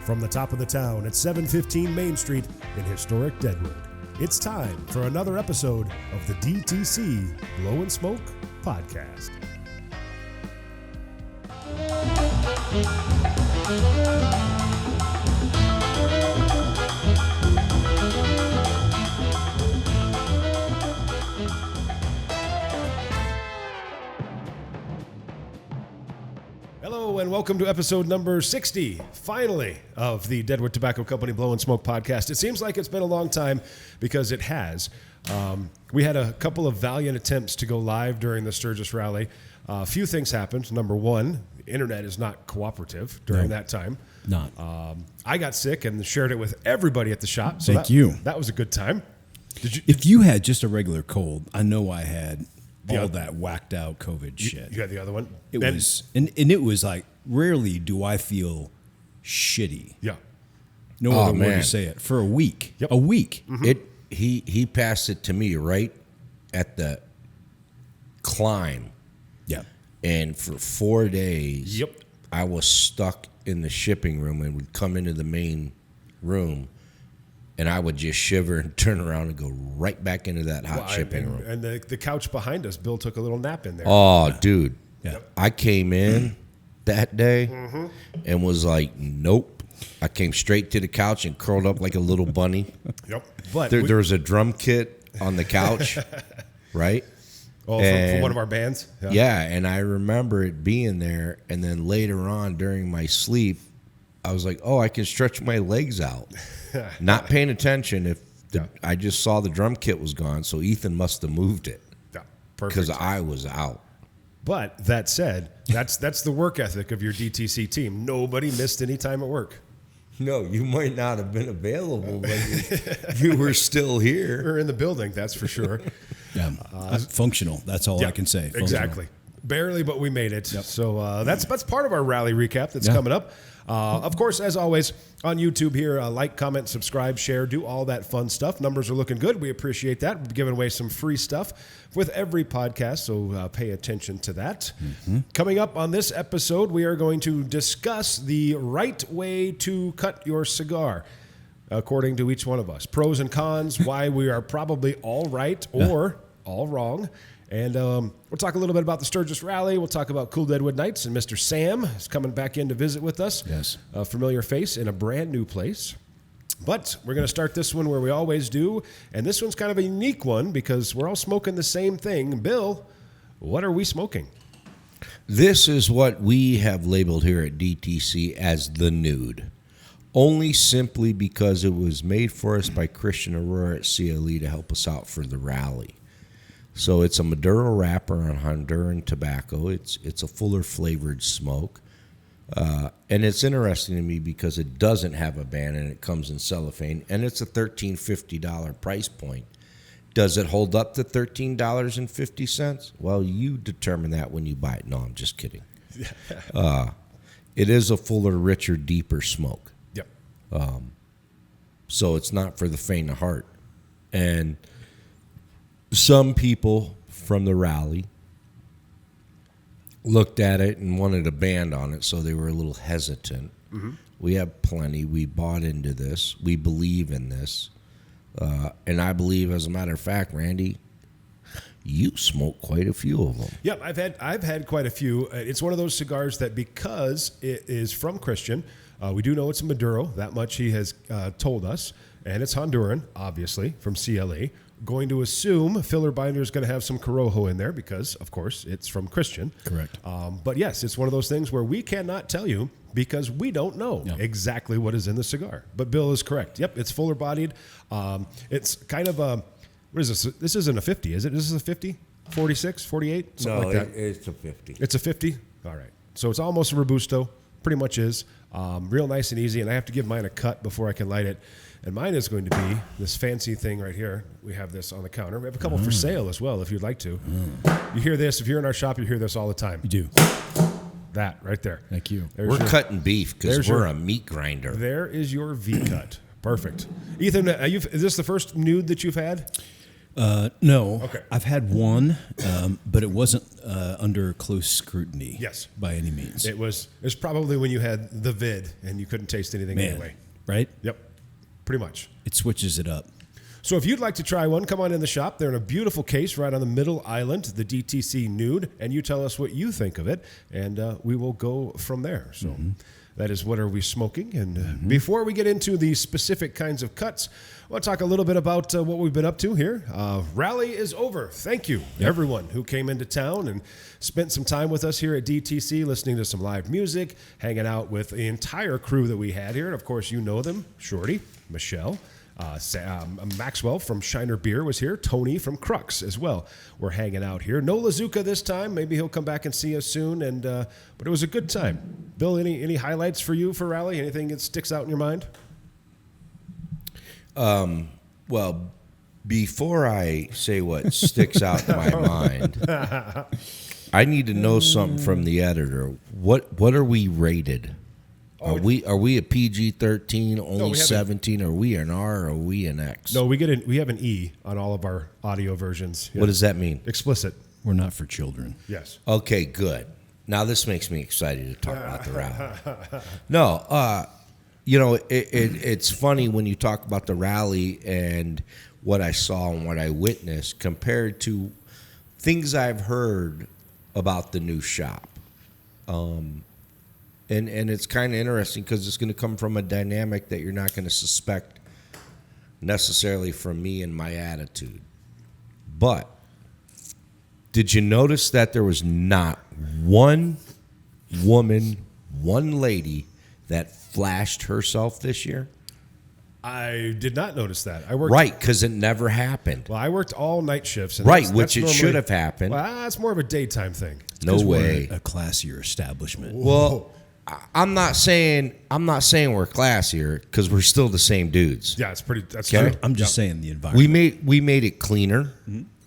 from the top of the town at 715 Main Street in historic Deadwood. It's time for another episode of the DTC Blow and Smoke Podcast. Hello and welcome to episode number 60, finally, of the Deadwood Tobacco Company Blow and Smoke Podcast. It seems like it's been a long time because it has. We had a couple of valiant attempts to go live during the Sturgis rally. A few things happened. Number one, the internet is not cooperative during that time. Not. I got sick and shared it with everybody at the shop. So Thank you. That was a good time. If you had just a regular cold, I know I had all that whacked out COVID shit. You had the other one? It was, and it was like, rarely do I feel shitty. Yeah. No other way to say it. For a week. Yep. A week. Mm-hmm. He passed it to me right at the climb. Yeah. And for 4 days, Yep. I was stuck in the shipping room and would come into the main room, and I would just shiver and turn around and go right back into that hot shipping room. And the couch behind us, Bill took a little nap in there. Oh, dude. Yeah. I came in that day and was like, nope. I came straight to the couch and curled up like a little bunny. Yep. But There was a drum kit on the couch, right? Oh, from one of our bands? Yeah, and I remember it being there, and then later on during my sleep, I was like, oh, I can stretch my legs out. Not paying attention I just saw the drum kit was gone, so Ethan must have moved it. Yeah, perfect. Because I was out. But that said, that's the work ethic of your DTC team. Nobody missed any time at work. No, you might not have been available, but you were still here. Or in the building, that's for sure. Yeah. Functional. That's all I can say. Functional. Exactly. Barely, but we made it. Yep. So that's part of our rally recap that's coming up. Of course, as always, on YouTube here, like, comment, subscribe, share, do all that fun stuff. Numbers are looking good. We appreciate that. We're giving away some free stuff with every podcast, so pay attention to that. Mm-hmm. Coming up on this episode, we are going to discuss the right way to cut your cigar, according to each one of us. Pros and cons, why we are probably all right or all wrong. And we'll talk a little bit about the Sturgis Rally. We'll talk about Cool Deadwood Nights. And Mr. Sam is coming back in to visit with us. Yes. A familiar face in a brand new place. But we're going to start this one where we always do. And this one's kind of a unique one because we're all smoking the same thing. Bill, what are we smoking? This is what we have labeled here at DTC as the nude. Only simply because it was made for us by Christian Aurora at CLE to help us out for the rally. So it's a Maduro wrapper on Honduran tobacco. It's a fuller flavored smoke. And it's interesting to me because it doesn't have a band and it comes in cellophane. And it's a $13.50 price point. Does it hold up to $13.50? Well, you determine that when you buy it. No, I'm just kidding. It is a fuller, richer, deeper smoke. Yep. So it's not for the faint of heart. And some people from the rally looked at it and wanted a ban on it, so they were a little hesitant. Mm-hmm. We have plenty. We bought into this. We believe in this. And I believe, as a matter of fact, Randy, you smoke quite a few of them. Yep, I've had quite a few. It's one of those cigars that because it is from Christian, we do know it's a Maduro. That much he has told us. And it's Honduran, obviously, from CLE. Going to assume filler binder is going to have some Corojo in there because, of course, it's from Christian. Correct. But yes, it's one of those things where we cannot tell you because we don't know exactly what is in the cigar. But Bill is correct. Yep, it's fuller bodied. It's kind of a, what is this? This isn't a 50, is it? This is a 50? 46, 48? Something like that. It's a 50. It's a 50? All right. So it's almost a Robusto. Pretty much is. Real nice and easy. And I have to give mine a cut before I can light it. And mine is going to be this fancy thing right here. We have this on the counter. We have a couple for sale as well, if you'd like to. You hear this. If you're in our shop, you hear this all the time. You do. That right there. Thank you. We're cutting beef because we're a meat grinder. There is your V-cut. Perfect. Ethan, is this the first nude that you've had? No. Okay. I've had one, but it wasn't under close scrutiny. Yes. By any means. It was probably when you had the vid and you couldn't taste anything anyway. Right? Yep, pretty much. It switches it up. So if you'd like to try one, come on in the shop. They're in a beautiful case right on the middle island, the DTC Nude, and you tell us what you think of it, and we will go from there. So that is What Are We Smoking? And before we get into the specific kinds of cuts, I want to talk a little bit about what we've been up to here. Rally is over. Thank you, everyone who came into town and spent some time with us here at DTC, listening to some live music, hanging out with the entire crew that we had here. And, of course, you know them, Shorty, Michelle, Maxwell from Shiner Beer was here. Tony from Crux as well. We're hanging out here. No Lazuka this time. Maybe he'll come back and see us soon. And but it was a good time. Bill, any highlights for you for Rally? Anything that sticks out in your mind? Well, before I say what sticks out in my mind, I need to know something from the editor. What are we rated? Are we a PG-13, only 17? Are we an R? Or are we an X? No, we have an E on all of our audio versions. Yeah. What does that mean? Explicit. We're not for children. Yes. Okay, good. Now this makes me excited to talk about the rally. No, it's funny when you talk about the rally and what I saw and what I witnessed compared to things I've heard about the new shop. And it's kind of interesting because it's going to come from a dynamic that you're not going to suspect necessarily from me and my attitude. But did you notice that there was not one woman, one lady that flashed herself this year? I did not notice that. I worked Right, because it never happened. Well, I worked all night shifts. And Right, that's which it normally- should have happened. Well, that's more of a daytime thing. No 'Cause way. We're a classier establishment. Well, I'm not saying we're classier because we're still the same dudes. Yeah, that's Okay. true. I'm just saying the environment. We made it cleaner.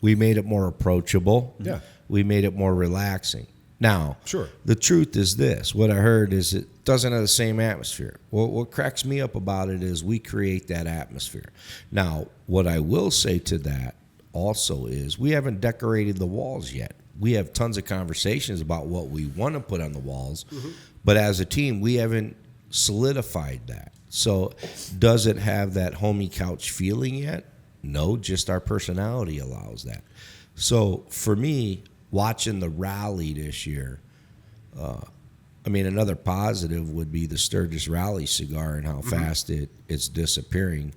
We made it more approachable. Yeah. We made it more relaxing. Now, Sure. the truth is this. What I heard is it doesn't have the same atmosphere. What cracks me up about it is we create that atmosphere. Now, what I will say to that also is we haven't decorated the walls yet. We have tons of conversations about what we want to put on the walls, but as a team, we haven't solidified that. So does it have that homey couch feeling yet? No, just our personality allows that. So for me, watching the rally this year, another positive would be the Sturgis Rally cigar and how fast it's disappearing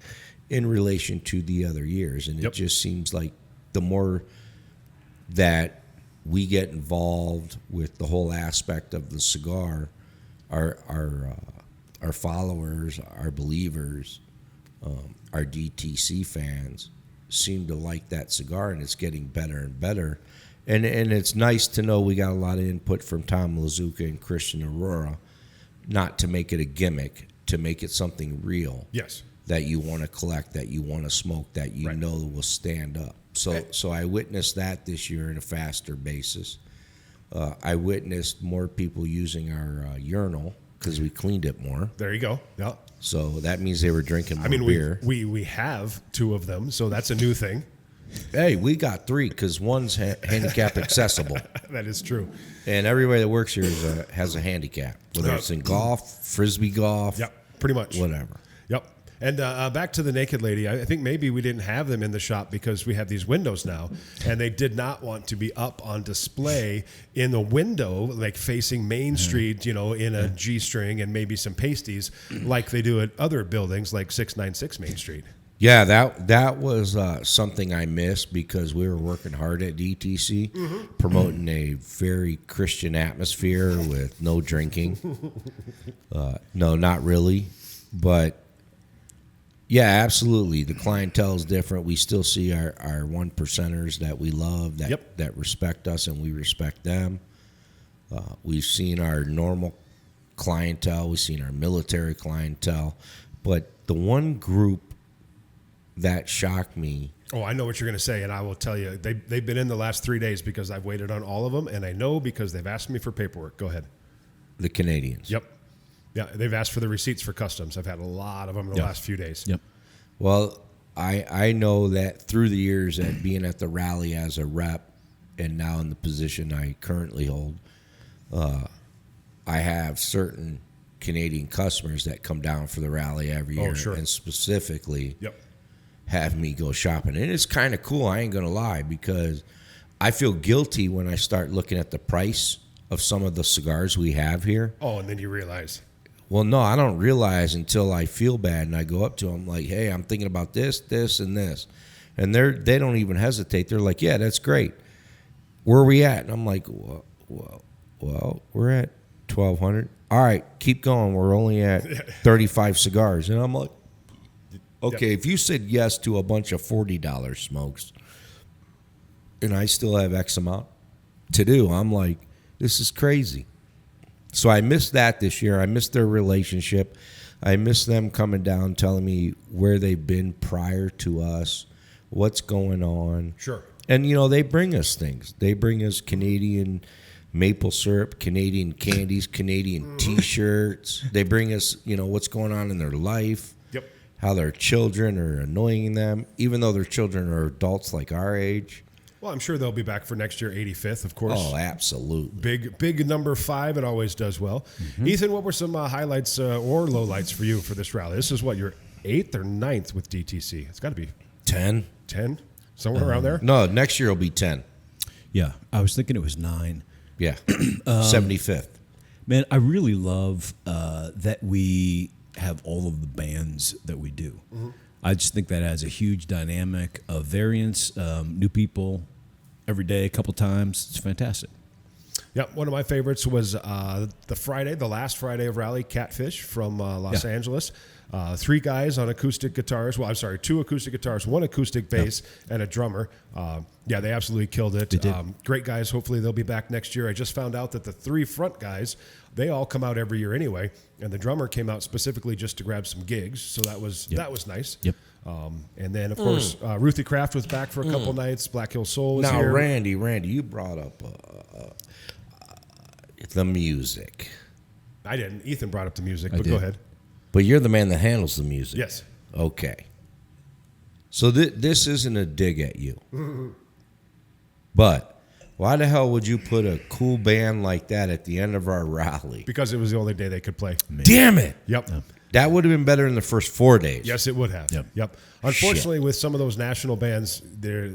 in relation to the other years. And it just seems like the more that we get involved with the whole aspect of the cigar, our followers, our believers, our DTC fans seem to like that cigar, and it's getting better and better. And it's nice to know we got a lot of input from Tom Lazuka and Christian Aurora, not to make it a gimmick, to make it something real. Yes. That you want to collect, that you want to smoke, that you know will stand up. So I witnessed that this year in a faster basis. I witnessed more people using our urinal because we cleaned it more. There you go. Yeah. So that means they were drinking more beer. We have two of them, so that's a new thing. Hey, we got three because one's handicap accessible. That is true. And everybody that works here has a handicap, whether it's in golf, frisbee golf, pretty much. whatever. Yep. And back to the naked lady, I think maybe we didn't have them in the shop because we have these windows now, and they did not want to be up on display in the window, like facing Main Street, in a G-string and maybe some pasties, like they do at other buildings like 696 Main Street. Yeah, that was something I missed because we were working hard at DTC, promoting a very Christian atmosphere with no drinking. No, not really. But, yeah, absolutely. The clientele is different. We still see our one percenters that we love, that respect us, and we respect them. We've seen our normal clientele. We've seen our military clientele. But the one group that shocked me. Oh, I know what you're going to say, and I will tell you. They've been in the last 3 days because I've waited on all of them, and I know because they've asked me for paperwork. Go ahead. The Canadians. Yep. Yeah, they've asked for the receipts for customs. I've had a lot of them in the last few days. Yep. Well, I know that through the years at being at the rally as a rep and now in the position I currently hold, I have certain Canadian customers that come down for the rally every year and specifically have me go shopping. And it's kind of cool, I ain't going to lie, because I feel guilty when I start looking at the price of some of the cigars we have here. Oh, and then you realize. Well, no, I don't realize until I feel bad and I go up to them like, hey, I'm thinking about this, this, and this. And they don't even hesitate. They're like, yeah, that's great. Where are we at? And I'm like, well, we're at 1,200. All right, keep going. We're only at 35 cigars. And I'm like, okay, if you said yes to a bunch of $40 smokes and I still have X amount to do, I'm like, this is crazy. So I missed that this year. I missed their relationship. I missed them coming down, telling me where they've been prior to us, what's going on. Sure. And, they bring us things. They bring us Canadian maple syrup, Canadian candies, Canadian T-shirts. They bring us, what's going on in their life, how their children are annoying them, even though their children are adults like our age. Well, I'm sure they'll be back for next year, 85th, of course. Oh, absolutely. Big number 5. It always does well. Ethan, what were some highlights or lowlights for you for this rally? This is what, your 8th or 9th with DTC? It's got to be 10. 10? Somewhere around there? No, next year will be 10. Yeah, I was thinking it was 9. Yeah, 75th. Man, I really love that we have all of the bands that we do. I just think that adds a huge dynamic of variance, new people every day, a couple times. It's fantastic. Yeah, one of my favorites was the last Friday of rally, Catfish from Los Angeles. 3 guys on acoustic guitars. Well, I'm sorry, 2 acoustic guitars, 1 acoustic bass, and a drummer. They absolutely killed it. Great guys. Hopefully they'll be back next year. I just found out that the 3 front guys, they all come out every year anyway, and the drummer came out specifically just to grab some gigs. So that was nice. Yep. And then, of course, Ruthie Kraft was back for a couple nights. Black Hill Soul was here. Now, Randy, you brought up the music. I didn't. Ethan brought up the music, but go ahead. But you're the man that handles the music. Yes. Okay. So this isn't a dig at you. But why the hell would you put a cool band like that at the end of our rally? Because it was the only day they could play. Damn it. Yep. That would have been better in the first 4 days. Yes, it would have. Yep. Unfortunately, with some of those national bands, they're,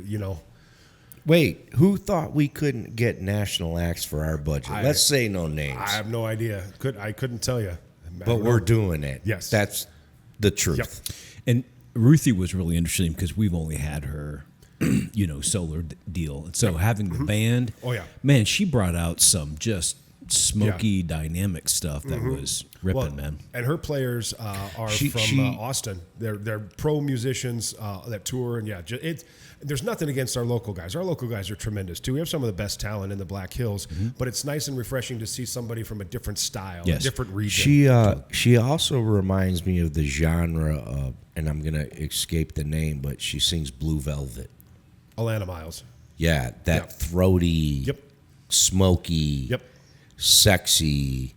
Wait, who thought we couldn't get national acts for our budget? Let's say no names. I have no idea. I couldn't tell you. But we're doing it. Yes. That's the truth. Yep. And Ruthie was really interesting because we've only had her, solar deal. And so having the band, man, she brought out some just smoky, dynamic stuff that was ripping, man. And her players are from Austin. They're pro musicians that tour, and there's nothing against our local guys. Our local guys are tremendous too. We have some of the best talent in the Black Hills, but it's nice and refreshing to see somebody from a different style, a different region. She also reminds me of the genre of, and I'm gonna escape the name, but she sings Blue Velvet. Alana Miles. Yeah, that throaty, smoky, sexy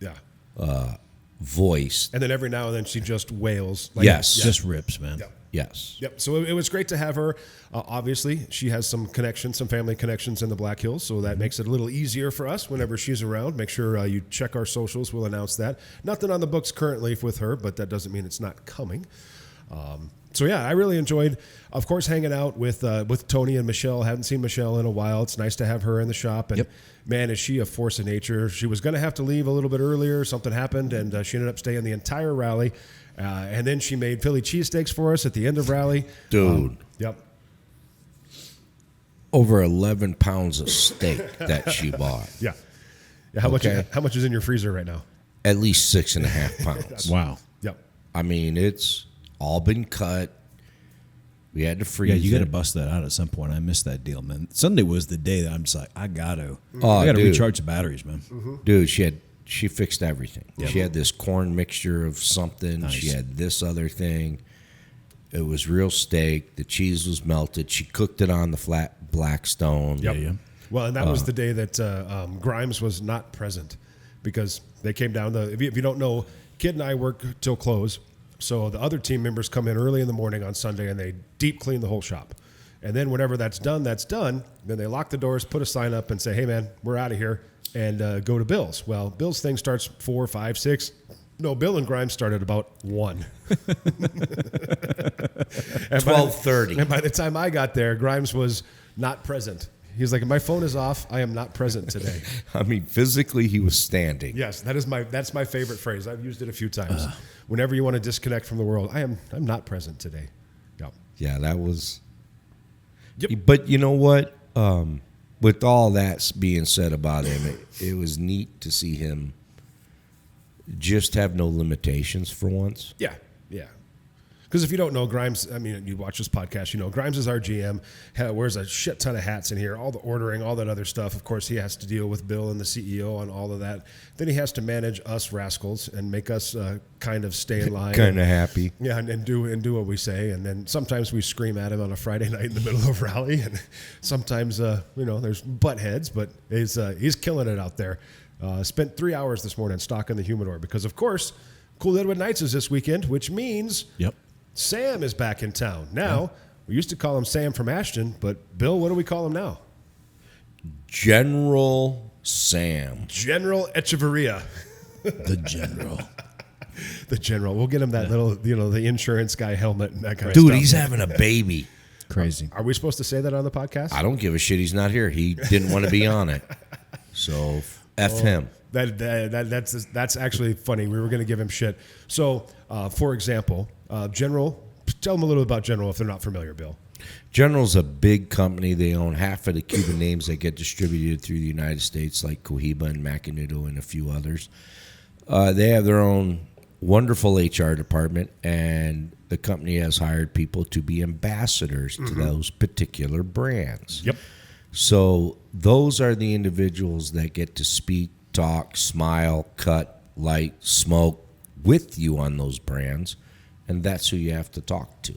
voice. And then every now and then she just wails. Just rips, man. Yes. Yep. So it was great to have her. Obviously, she has some connections, some family connections in the Black Hills, so that makes it a little easier for us whenever she's around. Make sure you check our socials. We'll announce that. Nothing on the books currently with her, but that doesn't mean it's not coming. I really enjoyed, of course, hanging out with Tony and Michelle. Haven't seen Michelle in a while. It's nice to have her in the shop. And man, is she a force of nature. She was going to have to leave a little bit earlier. Something happened, and she ended up staying the entire rally. And then she made Philly cheesesteaks for us at the end of rally. Dude. Over 11 pounds of steak that she bought. Yeah. How much is in your freezer right now? At least 6.5 pounds. Wow. Yep. I mean, it's all been cut. We had to freeze it. Yeah, you got to bust that out at some point. I missed that deal, man. Sunday was the day that I'm just like, I got to recharge the batteries, man. Dude, she fixed everything. Yep. She had this corn mixture of something. Nice. She had this other thing. It was real steak. The cheese was melted. She cooked it on the flat Blackstone. Yep. Yeah. Well, and that was the day that Grimes was not present because they came down. If you don't know, Kid and I work till close. So the other team members come in early in the morning on Sunday and they deep clean the whole shop. And then whenever that's done. Then they lock the doors, put a sign up and say, hey, man, we're out of here, and go to Bill's. Well, Bill's thing starts 4, 5, 6. No, Bill and Grimes started about 1. 12:30. And by the time I got there, Grimes was not present. He was like, my phone is off. I am not present today. I mean, physically, he was standing. Yes, that's my favorite phrase. I've used it a few times. Whenever you want to disconnect from the world, I'm not present today. Yep. Yeah, that was. Yep. But you know what? With all that being said about him, it was neat to see him just have no limitations for once. Yeah. Because if you don't know, Grimes, I mean, you watch this podcast, you know, Grimes is our GM, wears a shit ton of hats in here, all the ordering, all that other stuff. Of course, he has to deal with Bill and the CEO on all of that. Then he has to manage us rascals and make us kind of stay in line. Kind of happy. Yeah, and do what we say. And then sometimes we scream at him on a Friday night in the middle of rally. And sometimes, there's butt heads, but he's killing it out there. Spent 3 hours this morning stocking the humidor because, of course, Cool Deadwood Nights is this weekend, which means Sam is back in town. Now, we used to call him Sam from Ashton, but Bill, what do we call him now? General Sam. General Echeverria. The General. The General. We'll get him that little, the insurance guy helmet and that kind of stuff. Dude, he's having a baby. Crazy. Are we supposed to say that on the podcast? I don't give a shit. He's not here. He didn't want to be on it. So, F him. That's actually funny. We were going to give him shit. So, for example, General, tell them a little about General if they're not familiar, Bill. General's a big company. They own half of the Cuban names that get distributed through the United States, like Cohiba and Macanudo and a few others. They have their own wonderful HR department, and the company has hired people to be ambassadors to those particular brands. Yep. So those are the individuals that get to speak, talk, smile, cut, light, smoke with you on those brands, and that's who you have to talk to,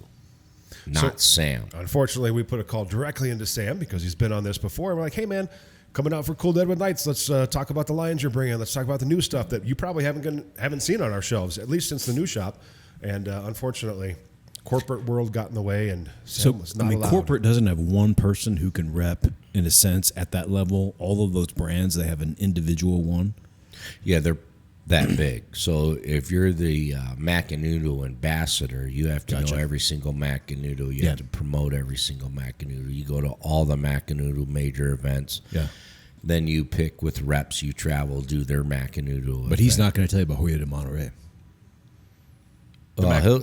not Sam. Unfortunately, we put a call directly into Sam because he's been on this before. We're like, hey, man, coming out for Cool Deadwood Nights, let's talk about the lines you're bringing. Let's talk about the new stuff that you probably haven't seen on our shelves, at least since the new shop. And unfortunately, corporate world got in the way, and Sam was not allowed. Corporate doesn't have one person who can rep, in a sense, at that level. All of those brands, they have an individual one. Yeah, they're that big. So if you're the Macanudo ambassador, you have to know every single Macanudo. You have to promote every single Macanudo. You go to all the Macanudo major events. Yeah. Then you pick with reps. You travel, do their Macanudo. But he's not going to tell you about Hoya de Monterrey.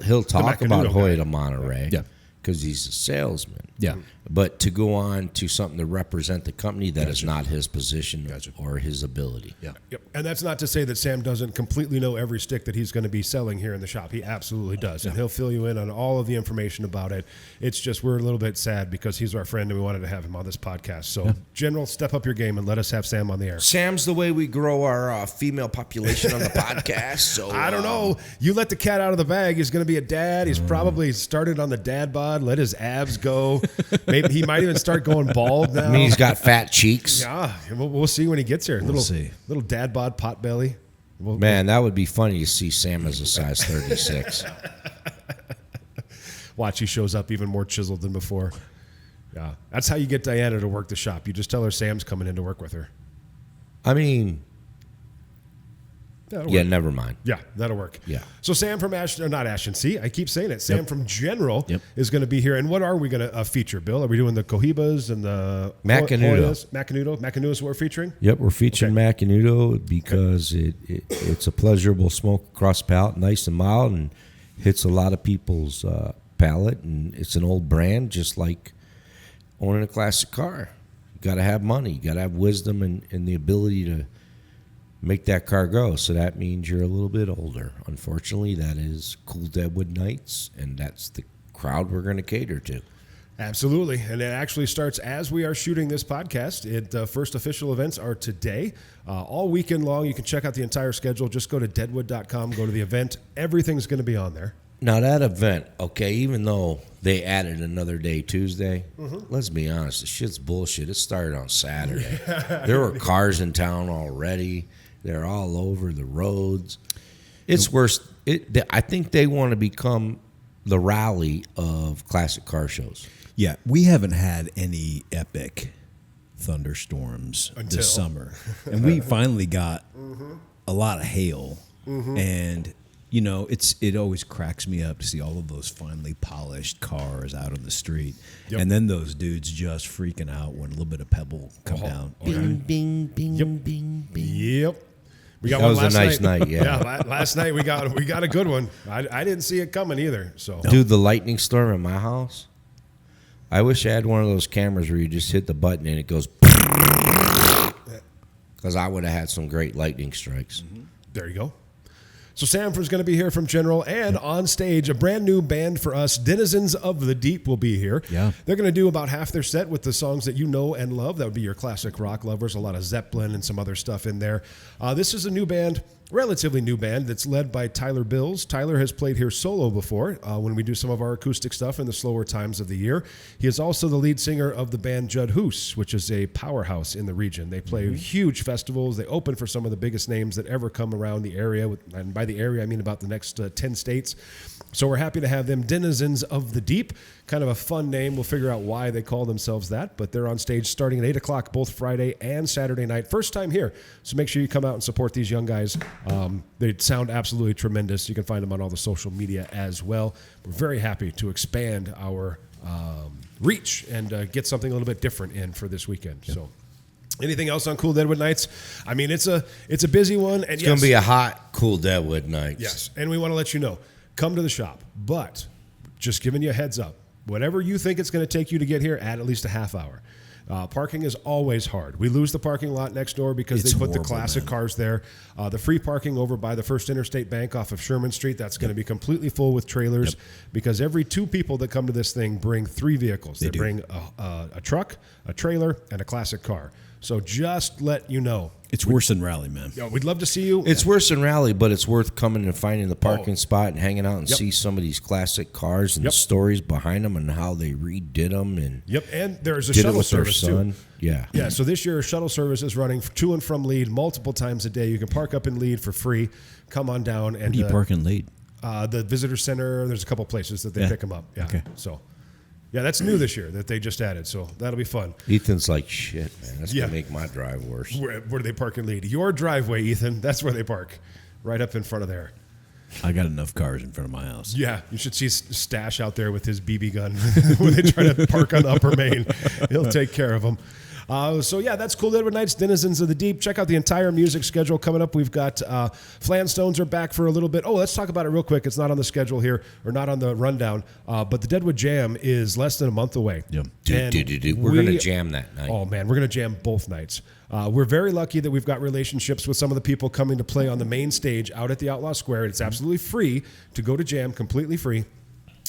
He'll talk about Hoya de guy. Monterrey. Yeah. Because he's a salesman. Yeah. But to go on to something to represent the company, that is not his position or his ability. Yeah. Yep. And that's not to say that Sam doesn't completely know every stick that he's going to be selling here in the shop. He absolutely does. And he'll fill you in on all of the information about it. It's just we're a little bit sad because he's our friend and we wanted to have him on this podcast. So, General, step up your game and let us have Sam on the air. Sam's the way we grow our female population on the podcast. So I don't know. You let the cat out of the bag. He's going to be a dad. He's probably started on the dad bod, let his abs go. Maybe he might even start going bald now. I mean, he's got fat cheeks. Yeah, we'll see when he gets here. We'll see. Little dad bod pot belly. Man, that would be funny to see Sam as a size 36. Watch, he shows up even more chiseled than before. Yeah, that's how you get Diana to work the shop. You just tell her Sam's coming in to work with her. I mean, That'll yeah, work. never mind. Yeah, that'll work. Yeah. So Sam from Ashton, or not Ashton, see, I keep saying it. Sam from General is going to be here. And what are we going to feature, Bill? Are we doing the Cohibas and the Macanudo? Macanudo is what we're featuring? Yep, we're featuring Macanudo because it's a pleasurable smoke across the palate, nice and mild, and hits a lot of people's palate. And it's an old brand, just like owning a classic car. You got to have money. You got to have wisdom and the ability to make that car go. So that means you're a little bit older. Unfortunately, that is Cool Deadwood Nights, and that's the crowd we're going to cater to. Absolutely. And it actually starts as we are shooting this podcast. The first official events are today. All weekend long, you can check out the entire schedule. Just go to deadwood.com, go to the event. Everything's going to be on there. Now, that event, okay, even though they added another day, Tuesday, let's be honest, the shit's bullshit. It started on Saturday. There were cars in town already. They're all over the roads. It's worse I think they want to become the rally of classic car shows. Yeah, we haven't had any epic thunderstorms this summer, and we finally got a lot of hail, and it always cracks me up to see all of those finely polished cars out on the street, and then those dudes just freaking out when a little bit of pebble come down. Bing, bing, bing, bing, bing. Yep. We got That one was a last nice night, yeah. Last night we got a good one. I didn't see it coming either. So, Dude, the lightning storm at my house. I wish I had one of those cameras where you just hit the button and it goes. Because I would have had some great lightning strikes. there you go. So Sanford's going to be here from General, and on stage, a brand new band for us, Denizens of the Deep, will be here. Yeah. They're going to do about half their set with the songs that you know and love. That would be your classic rock lovers, a lot of Zeppelin and some other stuff in there. This is a new band, relatively new band, that's led by Tyler Bills. Tyler has played here solo before when we do some of our acoustic stuff in the slower times of the year. He is also the lead singer of the band Judd Hoos, which is a powerhouse in the region. They play huge festivals. They open for some of the biggest names that ever come around the area. And by the area, I mean about the next 10 states. So we're happy to have them, Denizens of the Deep. Kind of a fun name. We'll figure out why they call themselves that. But they're on stage starting at 8 o'clock both Friday and Saturday night. First time here. So make sure you come out and support these young guys. They sound absolutely tremendous. You can find them on all the social media as well. We're very happy to expand our reach and get something a little bit different in for this weekend. Yep. So anything else on Cool Deadwood Nights? I mean, it's a busy one. And It's going to be a hot, cool Deadwood Nights. Yes, and we want to let you know, come to the shop. But just giving you a heads up, whatever you think it's going to take you to get here, add at least a half hour. Parking is always hard. We lose the parking lot next door because It's they put horrible, the classic cars there. The free parking over by the First Interstate Bank off of Sherman Street, that's going to be completely full with trailers because every two people that come to this thing bring three vehicles. They bring a truck, a trailer, and a classic car. So just let you know. It's worse than Raleigh, man. We'd love to see you. It's worse than Raleigh, but it's worth coming and finding the parking spot and hanging out and see some of these classic cars and the stories behind them and how they redid them. And and there's a did it shuttle with their service son. too. Yeah. So this year, shuttle service is running to and from Lead multiple times a day. You can park up in Lead for free. Come on down. And Where do you park in Lead? The visitor center. There's a couple places that they pick them up. Yeah. Okay. So, that's new this year that they just added. So that'll be fun. Ethan's like, shit, man. That's going to make my drive worse. Where do they park in Lead? Your driveway, Ethan. That's where they park. Right up in front of there. I got enough cars in front of my house. Yeah, you should see Stash out there with his BB gun when they try to park on Upper Main. He'll take care of them. That's Cool Deadwood Nights, Denizens of the Deep. Check out the entire music schedule coming up. We've got Flanstones are back for a little bit. Oh, let's talk about it real quick. It's not on the schedule here, or not on the rundown, but the Deadwood Jam is less than a month away. Yep. Dude. We're going to jam that night. Oh, man, we're going to jam both nights. We're very lucky that we've got relationships with some of the people coming to play on the main stage out at the Outlaw Square. It's absolutely free to go to jam, completely free.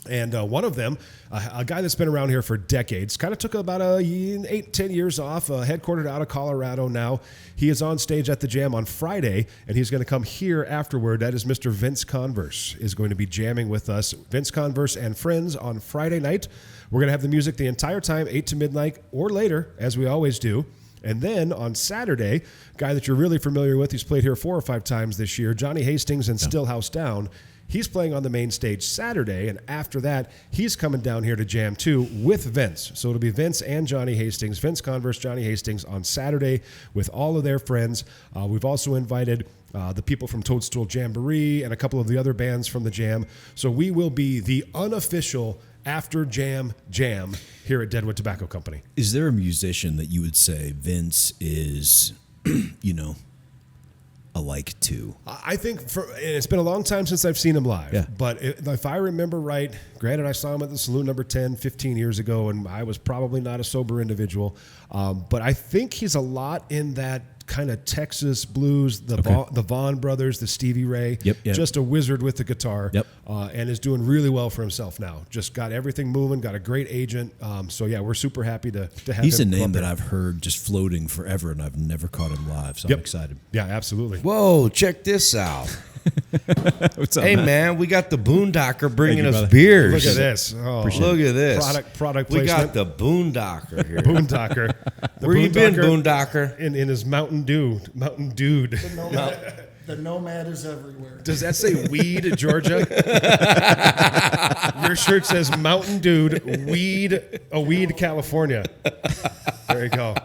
And one of them, a guy that's been around here for decades, kind of took about 8-10 years off, headquartered out of Colorado now. He is on stage at the Jam on Friday, and he's going to come here afterward. That is Mr. Vince Converse is going to be jamming with us. Vince Converse and friends on Friday night. We're going to have the music the entire time, 8 to midnight or later, as we always do. And then on Saturday, a guy that you're really familiar with, he's played here 4 or 5 times this year, Johnny Hastings and Stillhouse Down. He's playing on the main stage Saturday, and after that, he's coming down here to jam too with Vince. So it'll be Vince and Johnny Hastings, Vince Converse, Johnny Hastings on Saturday with all of their friends. We've also invited the people from Toadstool Jamboree and a couple of the other bands from the Jam. So we will be the unofficial after jam here at Deadwood Tobacco Company. Is there a musician that you would say Vince is, alike to? I think and it's been a long time since I've seen him live. Yeah. But if I remember right, granted I saw him at the Saloon number 10 15 years ago, and I was probably not a sober individual. But I think he's a lot in that kind of Texas blues, the Vaughn brothers, the Stevie Ray. Yep. Just a wizard with the guitar. Yep. And is doing really well for himself now. Just got everything moving, got a great agent. We're super happy to have He's him. a name that I've heard just floating forever, and I've never caught him live, so I'm excited. Yeah, absolutely. Whoa, check this out. What's up, Hey, man, we got the Boondocker bringing us brother. beers. Look at this. Oh, Look at this. Product We placement. got the Boondocker here. Boondocker. The Where you been, Boondocker Boondocker? In his Mountain Dude. The nomad is everywhere. Does that say weed, Georgia? Your shirt says Mountain Dude, weed, California. There you go.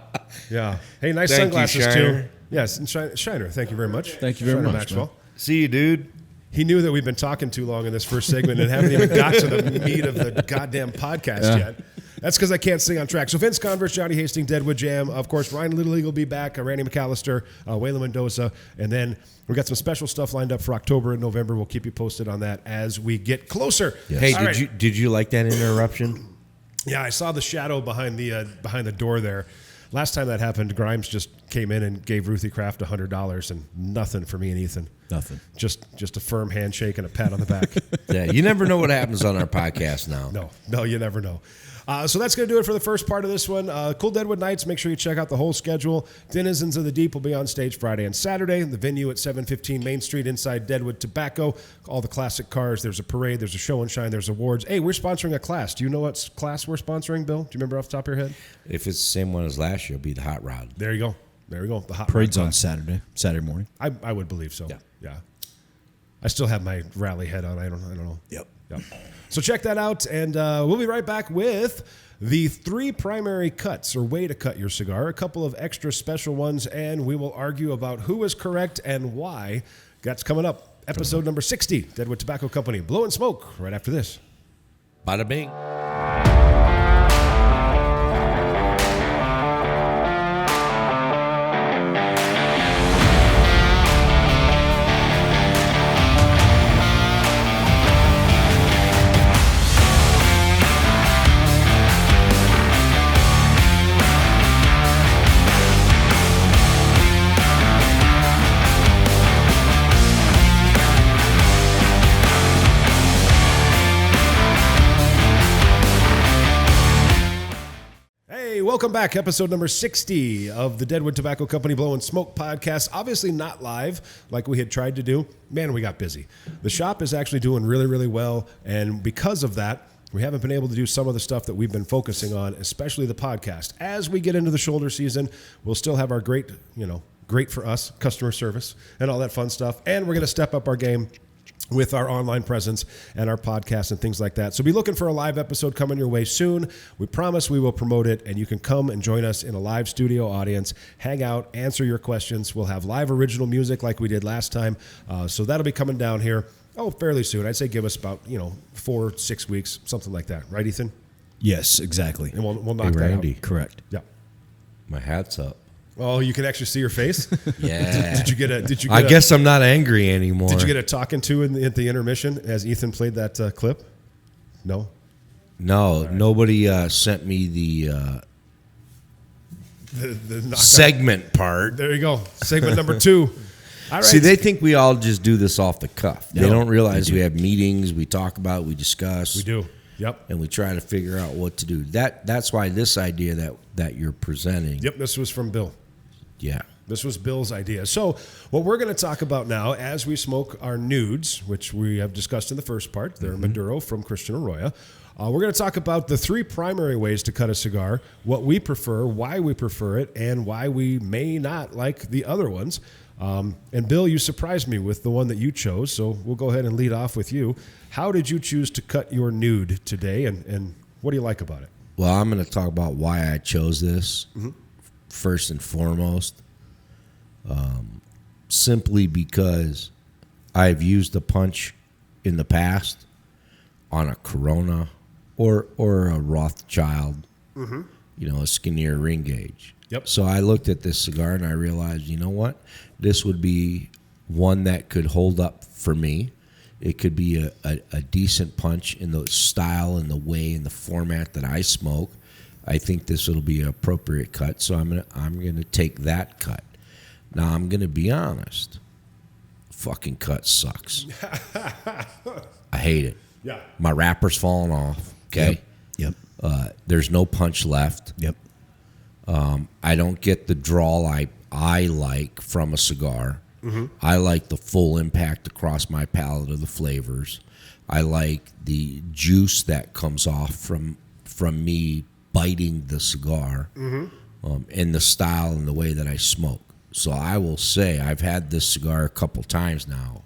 Yeah. Hey, nice Thank you, sunglasses, Shiner. too. Yes, and Shiner, thank you very much. Thank you very Shiner much, Maxwell. man. See you, dude. He knew that we've been talking too long in this first segment and haven't even got to the meat of the goddamn podcast yet. That's because I can't stay on track. So Vince Converse, Johnny Hastings, Deadwood Jam. Of course, Ryan Little League will be back. Randy McAllister, Waylon Mendoza. And then we got some special stuff lined up for October and November. We'll keep you posted on that as we get closer. Yes. Hey, All right. did you like that interruption? Yeah, I saw the shadow behind the door there. Last time that happened, Grimes just came in and gave Ruthie Kraft $100 and nothing for me and Ethan. Nothing. Just a firm handshake and a pat on the back. Yeah, you never know what happens on our podcast now. No, you never know. So that's going to do it for the first part of this one. Cool Deadwood Nights. Make sure you check out the whole schedule. Denizens of the Deep will be on stage Friday and Saturday. The venue at 715 Main Street inside Deadwood Tobacco. All the classic cars. There's a parade. There's a show and shine. There's awards. Hey, we're sponsoring a class. Do you know what class we're sponsoring, Bill? Do you remember off the top of your head? If it's the same one as last year, it'll be the Hot Rod. There you go. There we go. The hot Parade's rod on class. Saturday morning. I would believe so. Yeah. I still have my rally head on. I don't know. Yep. So check that out, and we'll be right back with the 3 primary cuts or way to cut your cigar, a couple of extra special ones, and we will argue about who is correct and why. That's coming up. Episode number 60, Deadwood Tobacco Company. Blow and smoke right after this. Bada bing. Welcome back. Episode number 60 of the Deadwood Tobacco Company Blow and Smoke podcast. Obviously not live like we had tried to do. Man, we got busy. The shop is actually doing really, really well. And because of that, we haven't been able to do some of the stuff that we've been focusing on, especially the podcast. As we get into the shoulder season, we'll still have our great for us customer service and all that fun stuff. And we're going to step up our game with our online presence and our podcast and things like that. So be looking for a live episode coming your way soon. We promise we will promote it, and you can come and join us in a live studio audience, hang out, answer your questions. We'll have live original music like we did last time. So that'll be coming down here, fairly soon. I'd say give us about, 4-6 weeks, something like that. Right, Ethan? Yes, exactly. And we'll knock that Randy. out. Correct. Yeah. My hat's up. Oh, you can actually see your face? Yeah. Did you get a I guess I'm not angry anymore. Did you get a talking to at the intermission as Ethan played that clip? No? No, nobody sent me the knockout. segment part. There you go. Segment number 2. All right. See, they think we all just do this off the cuff. They No, don't realize we have meetings, we talk about, we discuss. We do. Yep. And we try to figure out what to do. That's why this idea that you're presenting. Yep, this was from Bill. Yeah. This was Bill's idea. So what we're going to talk about now as we smoke our nudes, which we have discussed in the first part, they're Maduro from Christian Arroyo. We're going to talk about the 3 primary ways to cut a cigar, what we prefer, why we prefer it, and why we may not like the other ones. And Bill, you surprised me with the one that you chose, so we'll go ahead and lead off with you. How did you choose to cut your nude today, and what do you like about it? Well, I'm going to talk about why I chose this first and foremost. Simply because I've used a punch in the past on a Corona or a Rothschild, a skinnier ring gauge. Yep. So I looked at this cigar and I realized, you know what? This would be one that could hold up for me. It could be a decent punch in the style and the way and the format that I smoke. I think this will be an appropriate cut, so I'm gonna take that cut. Now I'm gonna be honest. Fucking cut sucks. I hate it. Yeah. My wrapper's falling off. Okay. Yep. There's no punch left. Yep. I don't get the drawl I like from a cigar. I like the full impact across my palate of the flavors. I like the juice that comes off from me biting the cigar, and the style and the way that I smoke. So I will say I've had this cigar a couple times now,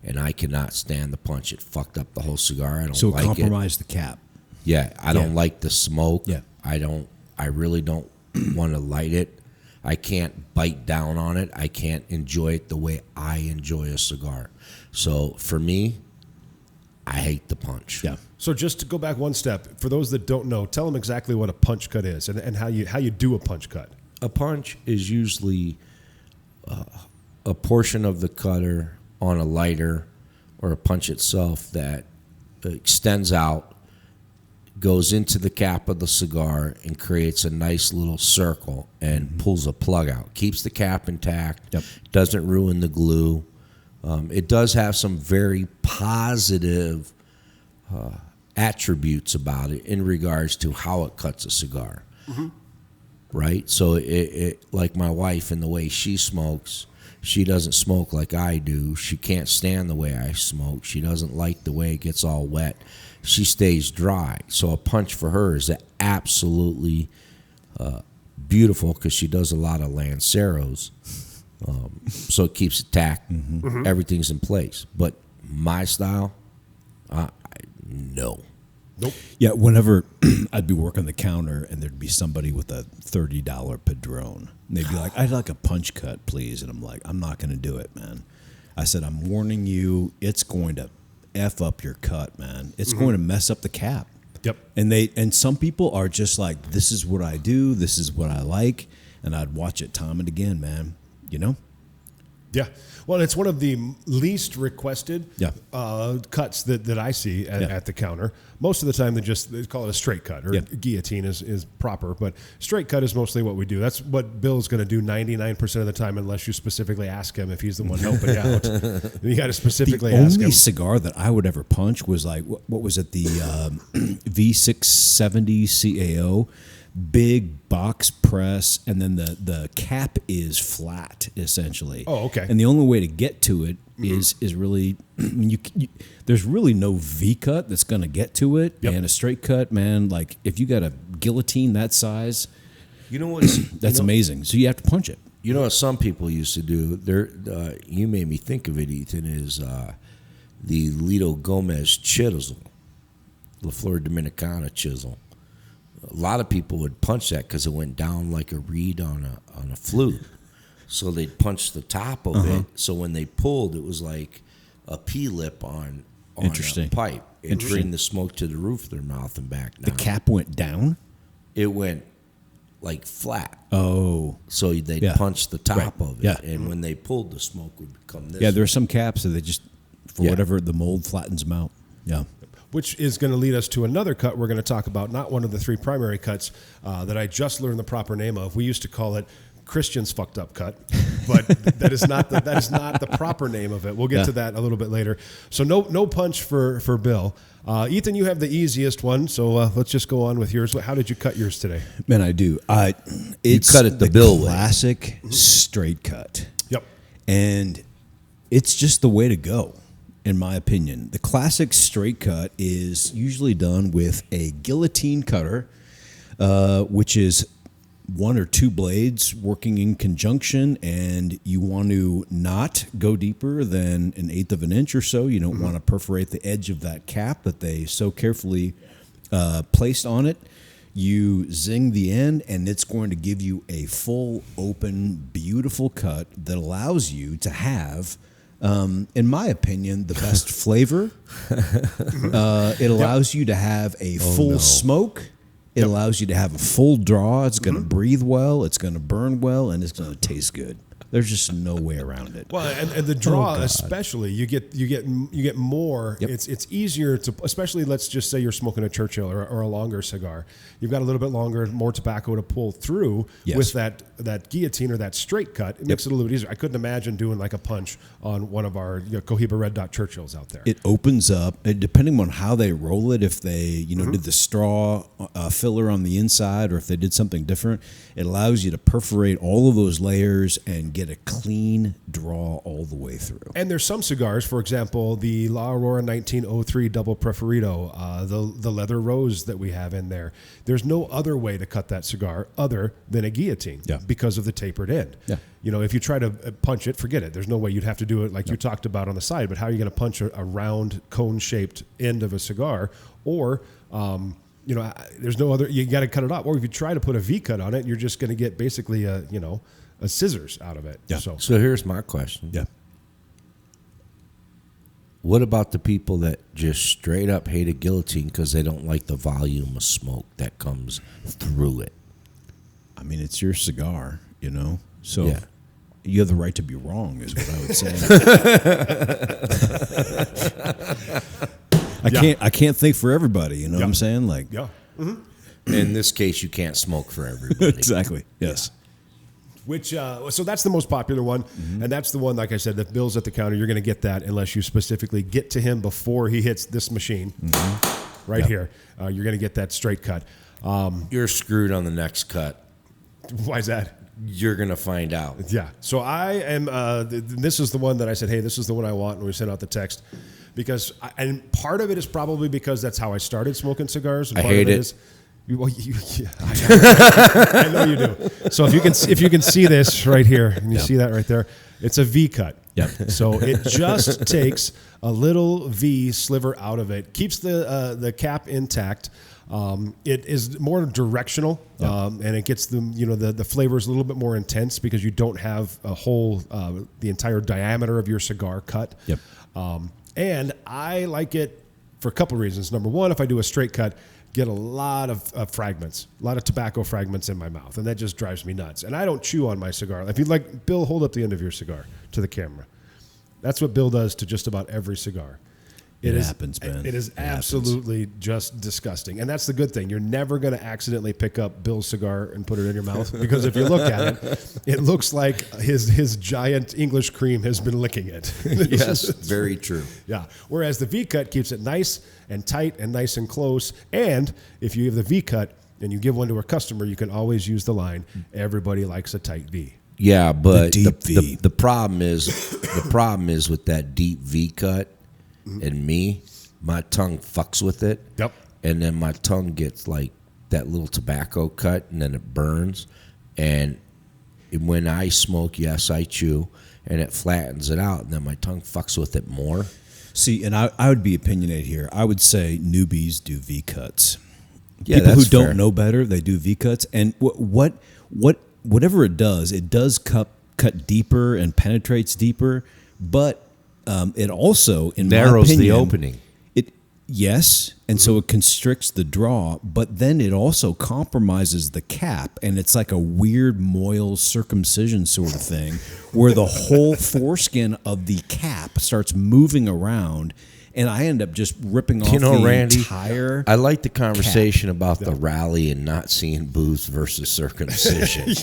and I cannot stand the punch. It fucked up the whole cigar. I don't So like it. compromise the cap. Yeah, I don't like the smoke. Yeah. I really don't want to light it. I can't bite down on it. I can't enjoy it the way I enjoy a cigar. So for me, I hate the punch. Yeah. So just to go back one step, for those that don't know, tell them exactly what a punch cut is and how you do a punch cut. A punch is usually a portion of the cutter on a lighter or a punch itself that extends out, goes into the cap of the cigar and creates a nice little circle and pulls a plug out. Keeps the cap intact, doesn't ruin the glue. It does have some very positive attributes about it in regards to how it cuts a cigar. Right? So it like my wife and the way she smokes, she doesn't smoke like I do. She can't stand the way I smoke. She doesn't like the way it gets all wet. She stays dry. So a punch for her is absolutely beautiful because she does a lot of Lanceros. So it keeps it tacked. Everything's in place. But my style, no. Nope. Yeah, whenever I'd be working the counter and there'd be somebody with a $30 Padron, and they'd be like, "I'd like a punch cut, please." And I'm like, "I'm not going to do it, man." I said, "I'm warning you, it's going to F up your cut, man. It's going to mess up the cap." Yep. And some people are just like, "This is what I do. This is what I like," and I'd watch it time and again, man. You know? Yeah. Well, it's one of the least requested Yeah. cuts that I see at the counter. Most of the time, they call it a straight cut, or guillotine is proper, but straight cut is mostly what we do. That's what Bill's going to do 99% of the time, unless you specifically ask him if he's the one helping you out. You got to specifically ask him. The only cigar that I would ever punch was like, what was it, the V670 CAO. Big box press, and then the cap is flat essentially. Oh, okay. And the only way to get to it is really, I mean, there's really no V cut that's going to get to it, and a straight cut, man. Like if you got a guillotine that size, You know what's that's amazing. So you have to punch it. You know what some people used to do? You made me think of it, Ethan. Is the Lito Gomez chisel, La Flor Dominicana chisel. A lot of people would punch that because it went down like a reed on a flute. So they'd punch the top of it. So when they pulled, it was like a P-lip on a pipe. It bring the smoke to the roof of their mouth and back down. The cap went down? It went like flat. Oh. So they'd punch the top of it. Yeah. And when they pulled, the smoke would become this. Yeah, there are some caps that they just, for whatever, the mold flattens them out. Yeah. Which is going to lead us to another cut we're going to talk about, not one of the three primary cuts that I just learned the proper name of. We used to call it Christian's fucked up cut, but that is not the proper name of it. We'll get to that a little bit later. So no punch for Bill. Ethan, you have the easiest one, so let's just go on with yours. How did you cut yours today? Man, I do. It's cut it the Bill way. Classic straight cut. Yep. And it's just the way to go, in my opinion. The classic straight cut is usually done with a guillotine cutter, which is one or two blades working in conjunction, and you want to not go deeper than 1/8 of an inch or so. You don't want to perforate the edge of that cap that they so carefully placed on it. You zing the end, and it's going to give you a full, open, beautiful cut that allows you to have, in my opinion, the best flavor. It allows you to have a full smoke. It allows you to have a full draw. It's going to breathe well. It's going to burn well, and it's going to taste good. There's just no way around it. Well, and the draw especially, you get more. Yep. It's easier to, especially let's just say you're smoking a Churchill or a longer cigar. You've got a little bit longer, more tobacco to pull through with that guillotine or that straight cut. It makes it a little bit easier. I couldn't imagine doing like a punch on one of our Cohiba Red Dot Churchills out there. It opens up, depending on how they roll it. If they did the straw filler on the inside, or if they did something different, it allows you to perforate all of those layers and and get a clean draw all the way through. And there's some cigars, for example, the La Aurora 1903 Double Preferido, the leather rose that we have in there. There's no other way to cut that cigar other than a guillotine because of the tapered end. Yeah. If you try to punch it, forget it. There's no way. You'd have to do it like you talked about on the side. But how are you going to punch a round cone-shaped end of a cigar? Or there's no other. You got to cut it off. Or if you try to put a V cut on it, you're just going to get basically a scissors out of it. Yeah. So here's my question. Yeah. What about the people that just straight up hate a guillotine because they don't like the volume of smoke that comes through it? I mean, it's your cigar, So Yeah. you have the right to be wrong, is what I would say. I can't think for everybody. You know what I'm saying? Like, Yeah. In this case, you can't smoke for everybody. exactly. Yes. So that's the most popular one, and that's the one, like I said, that Bill's at the counter. You're going to get that unless you specifically get to him before he hits this machine here. You're going to get that straight cut. You're screwed on the next cut. Why is that? You're going to find out. Yeah. So I am. This is the one that I said, hey, this is the one I want, and we sent out the text and part of it is probably because that's how I started smoking cigars. And I part hate of it. Is, I know you do. So if you can see this right here, and you see that right there, it's a V cut. Yep. So it just takes a little V sliver out of it, keeps the cap intact. It is more directional, and it gets the flavors a little bit more intense because you don't have a whole the entire diameter of your cigar cut. Yep. And I like it for a couple reasons. Number one, if I do a straight cut, get a lot of fragments, a lot of tobacco fragments in my mouth, and that just drives me nuts. And I don't chew on my cigar. If you'd like, Bill, hold up the end of your cigar to the camera. That's what Bill does to just about every cigar. It happens, man. It is absolutely just disgusting. And that's the good thing. You're never going to accidentally pick up Bill's cigar and put it in your mouth because if you look at it, it looks like his giant English cream has been licking it. Yes, very true. Yeah. Whereas the V-cut keeps it nice and tight and nice and close. And if you have the V-cut and you give one to a customer, you can always use the line, everybody likes a tight V. Yeah, but the problem is with that deep V cut. And my tongue fucks with it. Yep. And then my tongue gets like that little tobacco cut, and then it burns. And when I smoke, yes, I chew, and it flattens it out, and then my tongue fucks with it more. See, and I would be opinionated here. I would say newbies do V cuts. Yeah, people who that's fair. don't know better, they do V cuts, and whatever it does cut deeper and penetrates deeper, but it also, in narrows my opinion, the opening. Yes, and so it constricts the draw, but then it also compromises the cap, and it's like a weird Moyle's circumcision sort of thing, where the whole foreskin of the cap starts moving around, and I end up just ripping off the Randy, entire I like the conversation cap. about the rally and not seeing booze versus circumcision.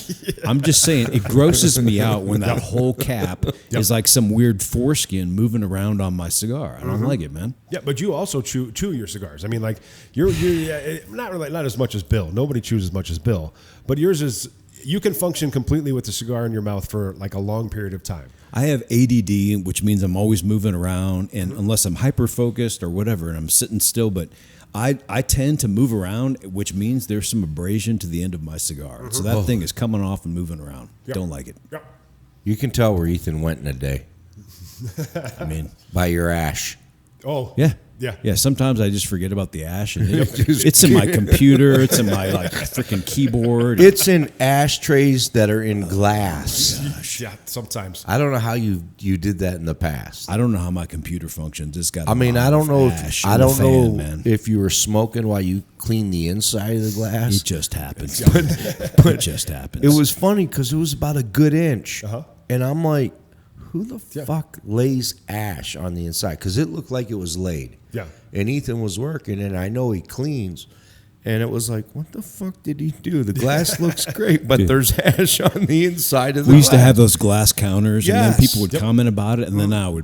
I'm just saying, it grosses me out when that whole cap is like some weird foreskin moving around on my cigar. I don't like it, man. Yeah, but you also chew your cigars. I mean, like you're not as much as Bill. Nobody chews as much as Bill, but yours is. You can function completely with the cigar in your mouth for like a long period of time. I have ADD, which means I'm always moving around, and unless I'm hyper focused or whatever, and I'm sitting still, but I tend to move around, which means there's some abrasion to the end of my cigar. So that thing is coming off and moving around. Yep. Don't like it. Yep. You can tell where Ethan went in a day I mean, by your ash. Oh. yeah. Yeah. Yeah, sometimes I just forget about the ash. And it's in my computer. It's in my freaking keyboard. It's in ashtrays that are in glass. Yeah, sometimes. I don't know how you did that in the past. I don't know how my computer functions. It's got. I mean, I don't know. Man. If you were smoking while you cleaned the inside of the glass. It just happened. It just happens. It was funny because it was about a good inch, and I'm like, who the fuck lays ash on the inside? Because it looked like it was laid. Yeah. And Ethan was working, and I know he cleans, And it was like, what the fuck did he do? The glass looks great, but there's ash on the inside of the We used to glass. have those glass counters, and then Yes. people would comment about it, and then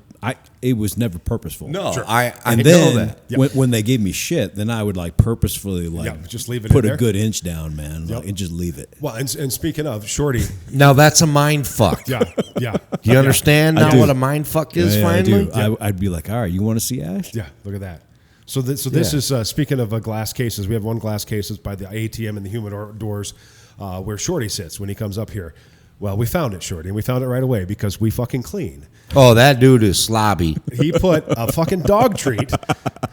it was never purposeful. No, Sure. I And know then that. when they gave me shit, then I would like purposefully just leave it put in a there. good inch down, man, like, and just leave it. Well, and speaking of Shorty, Now that's a mind fuck. yeah. Do you understand now do. what a mind fuck is I finally? do. I'd be like, all right, you want to see ash? Yeah, look at that. So this is speaking of glass cases. We have one glass case by the ATM and the humidors where Shorty sits when he comes up here. Well, we found it, Shorty, and we found it right away because we fucking clean. Oh, that dude is slobby. He put a fucking dog treat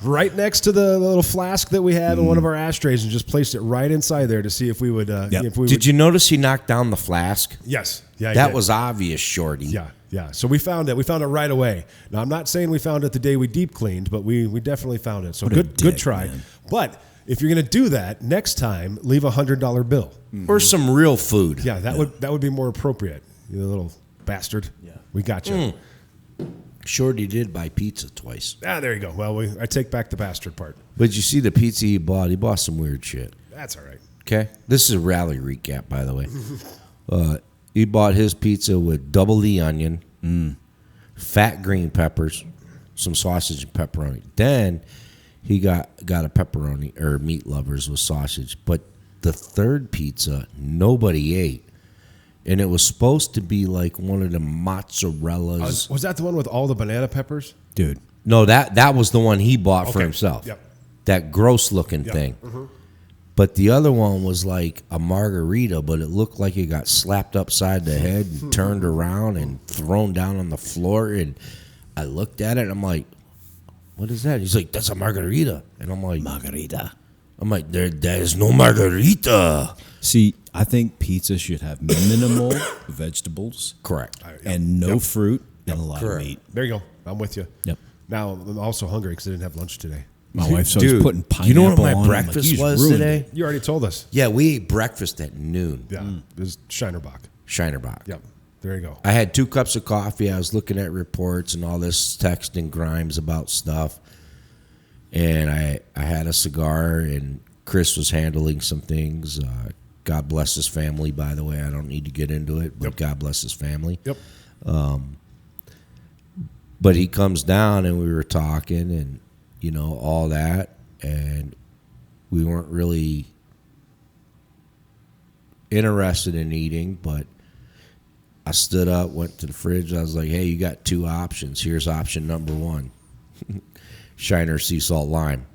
right next to the little flask that we had in one of our ashtrays and just placed it right inside there to see if we would. Did you notice he knocked down the flask? Yes. Yeah. he That did. was obvious, Shorty. Yeah. Yeah. So we found it. We found it right away. Now I'm not saying we found it the day we deep cleaned, but we definitely found it. So What a good dick, try. man. But if you're gonna do that next time, leave $100 bill. Or some real food. Yeah, that would be more appropriate. You little bastard. Yeah. We got you. Shorty did buy pizza twice. There you go. Well, I take back the bastard part. But you see the pizza he bought? He bought some weird shit. That's all right. Okay? This is a rally recap, by the way. He bought his pizza with double the onion, fat green peppers, some sausage and pepperoni. Then he got a pepperoni or meat lovers with sausage. But the third pizza, nobody ate. And it was supposed to be like one of the mozzarellas. Was that the one with all the banana peppers? Dude. No, that was the one he bought for Okay. himself. Yep. That gross looking thing. But the other one was like a margarita, but it looked like it got slapped upside the head and turned around and thrown down on the floor. And I looked at it and I'm like, what is that? He's like, that's a margarita. And I'm like, Margarita. I'm like, there is no margarita. See, I think pizza should have minimal vegetables Correct. and no fruit and a lot Correct. of meat. There you go. I'm with you. Yep. Now I'm also hungry because I didn't have lunch today. My wife starts putting pineapple you know what my on it. I'm like, breakfast "He's was ruined today? it." You already told us. Yeah, we ate breakfast at noon. Yeah. It was Shinerbach. Shinerbach. Yep. There you go. I had 2 cups of coffee. I was looking at reports and all this texting Grimes about stuff. And I had a cigar, and Chris was handling some things. God bless his family, by the way. I don't need to get into it, but God bless his family. Yep. But he comes down, and we were talking, and, you know, all that. And we weren't really interested in eating, but I stood up, went to the fridge. I was like, hey, you got 2 options. Here's option number 1. Shiner sea salt lime.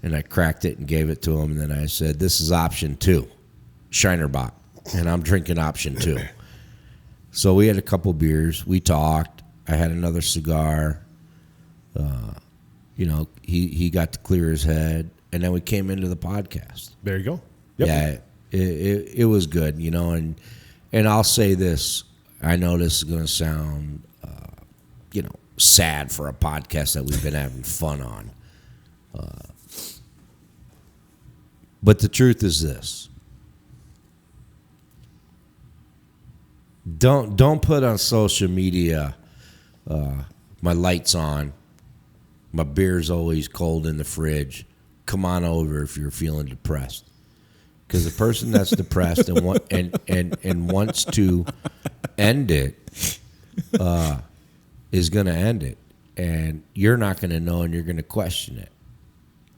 And I cracked it and gave it to him. And then I said, this is option 2. Shinerbach. And I'm drinking option 2. So we had a couple beers. We talked. I had another cigar. You know, he got to clear his head. And then we came into the podcast. There you go. Yep. Yeah, it was good, you know, and I'll say this. I know this is going to sound, you know, sad for a podcast that we've been having fun on. But the truth is this. Don't put on social media, my light's on, my beer's always cold in the fridge. Come on over if you're feeling depressed. Because the person that's depressed and wants to end it is going to end it. And you're not going to know, and you're going to question it.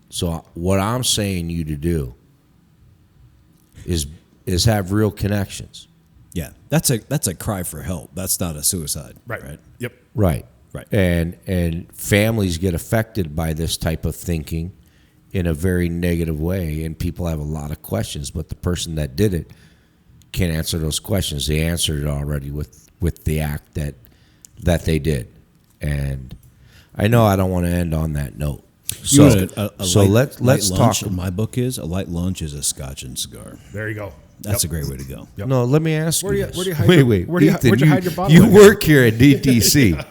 So what I'm saying you to do is have real connections. Yeah, that's a cry for help. That's not a suicide. Right. Yep. Right. Right. And families get affected by this type of thinking in a very negative way, and people have a lot of questions, but the person that did it can't answer those questions. They answered it already with the act that they did. And I know I don't want to end on that note. So, let's light talk. lunch in my book is a light lunch is a scotch and cigar. There you go. That's a great way to go. Yep. No, let me ask Where do you you- this. where do you hide wait, your- wait. where'd you Ethan, hide your bottle you at? work here at DTC.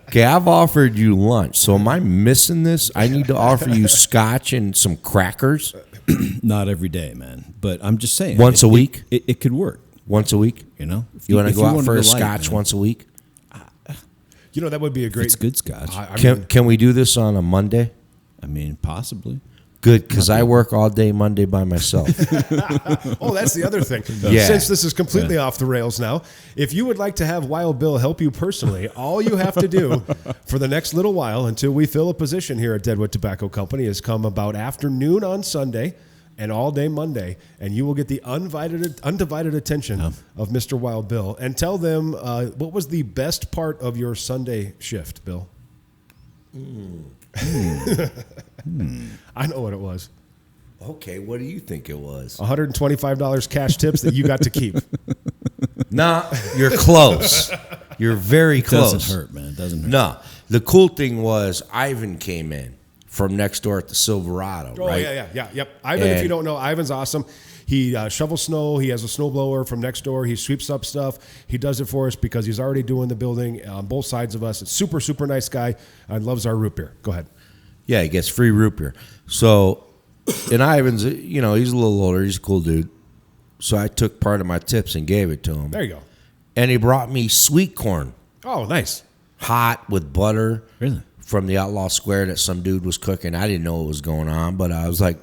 Okay, I've offered you lunch. So am I missing this? I need to offer you scotch and some crackers Not every day, man. But I'm just saying. once a week? It could work. Once a week? You know, You want to if go out wanna for a go light, scotch man, once a week? You know, that would be a great. It's good scotch. I mean, Can we do this on a Monday? I mean, possibly. Good, because I work all day Monday by myself. Oh, that's the other thing. Yeah. Since this is completely off the rails now, if you would like to have Wild Bill help you personally, all you have to do for the next little while until we fill a position here at Deadwood Tobacco Company is come about afternoon on Sunday and all day Monday, and you will get the undivided attention of Mr. Wild Bill. And tell them what was the best part of your Sunday shift, Bill? I know what it was. Okay, what do you think it was? $125 cash tips that you got to keep. Nah, you're close. You're very close. Doesn't hurt, man. It doesn't hurt. No, the cool thing was Ivan came in from next door at the Silverado, Oh, right? Yep. Ivan, if you don't know, Ivan's awesome. He shovels snow. He has a snowblower from next door. He sweeps up stuff. He does it for us because he's already doing the building on both sides of us. It's super, super nice guy and loves our root beer. Go ahead. Yeah, he gets free root beer. So, and Ivan's, he's a little older. He's a cool dude. So I took part of my tips and gave it to him. There you go. And he brought me sweet corn, Oh, nice. hot with butter. Really? From the Outlaw Square that some dude was cooking. I didn't know what was going on, but I was like,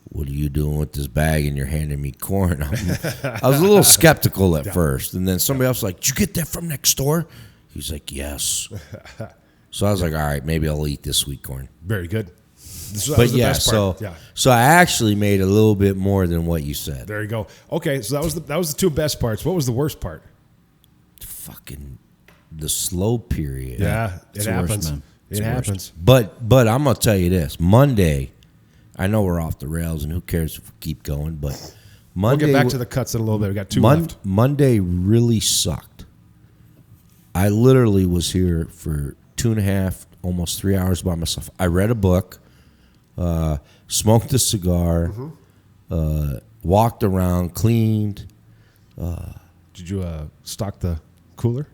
what are you doing with this bag and you're handing me corn? I was a little skeptical at first. And then somebody else was like, did you get that from next door? He's like, yes. So I was like, all right, maybe I'll eat this sweet corn. Very good. That But was the yeah, best part. so I actually made a little bit more than what you said. There you go. Okay, so that was the two best parts. What was the worst part? Fucking the slow period. Yeah, it the worst, happens. man. It happens. But I'm gonna tell you this. Monday, I know we're off the rails, and who cares if we keep going, but We'll Monday get back to the cuts in a little bit. We got two left. Monday really sucked. I literally was here for 2.5, almost 3 hours by myself. I read a book, smoked a cigar, walked around, cleaned. Did you stock the cooler?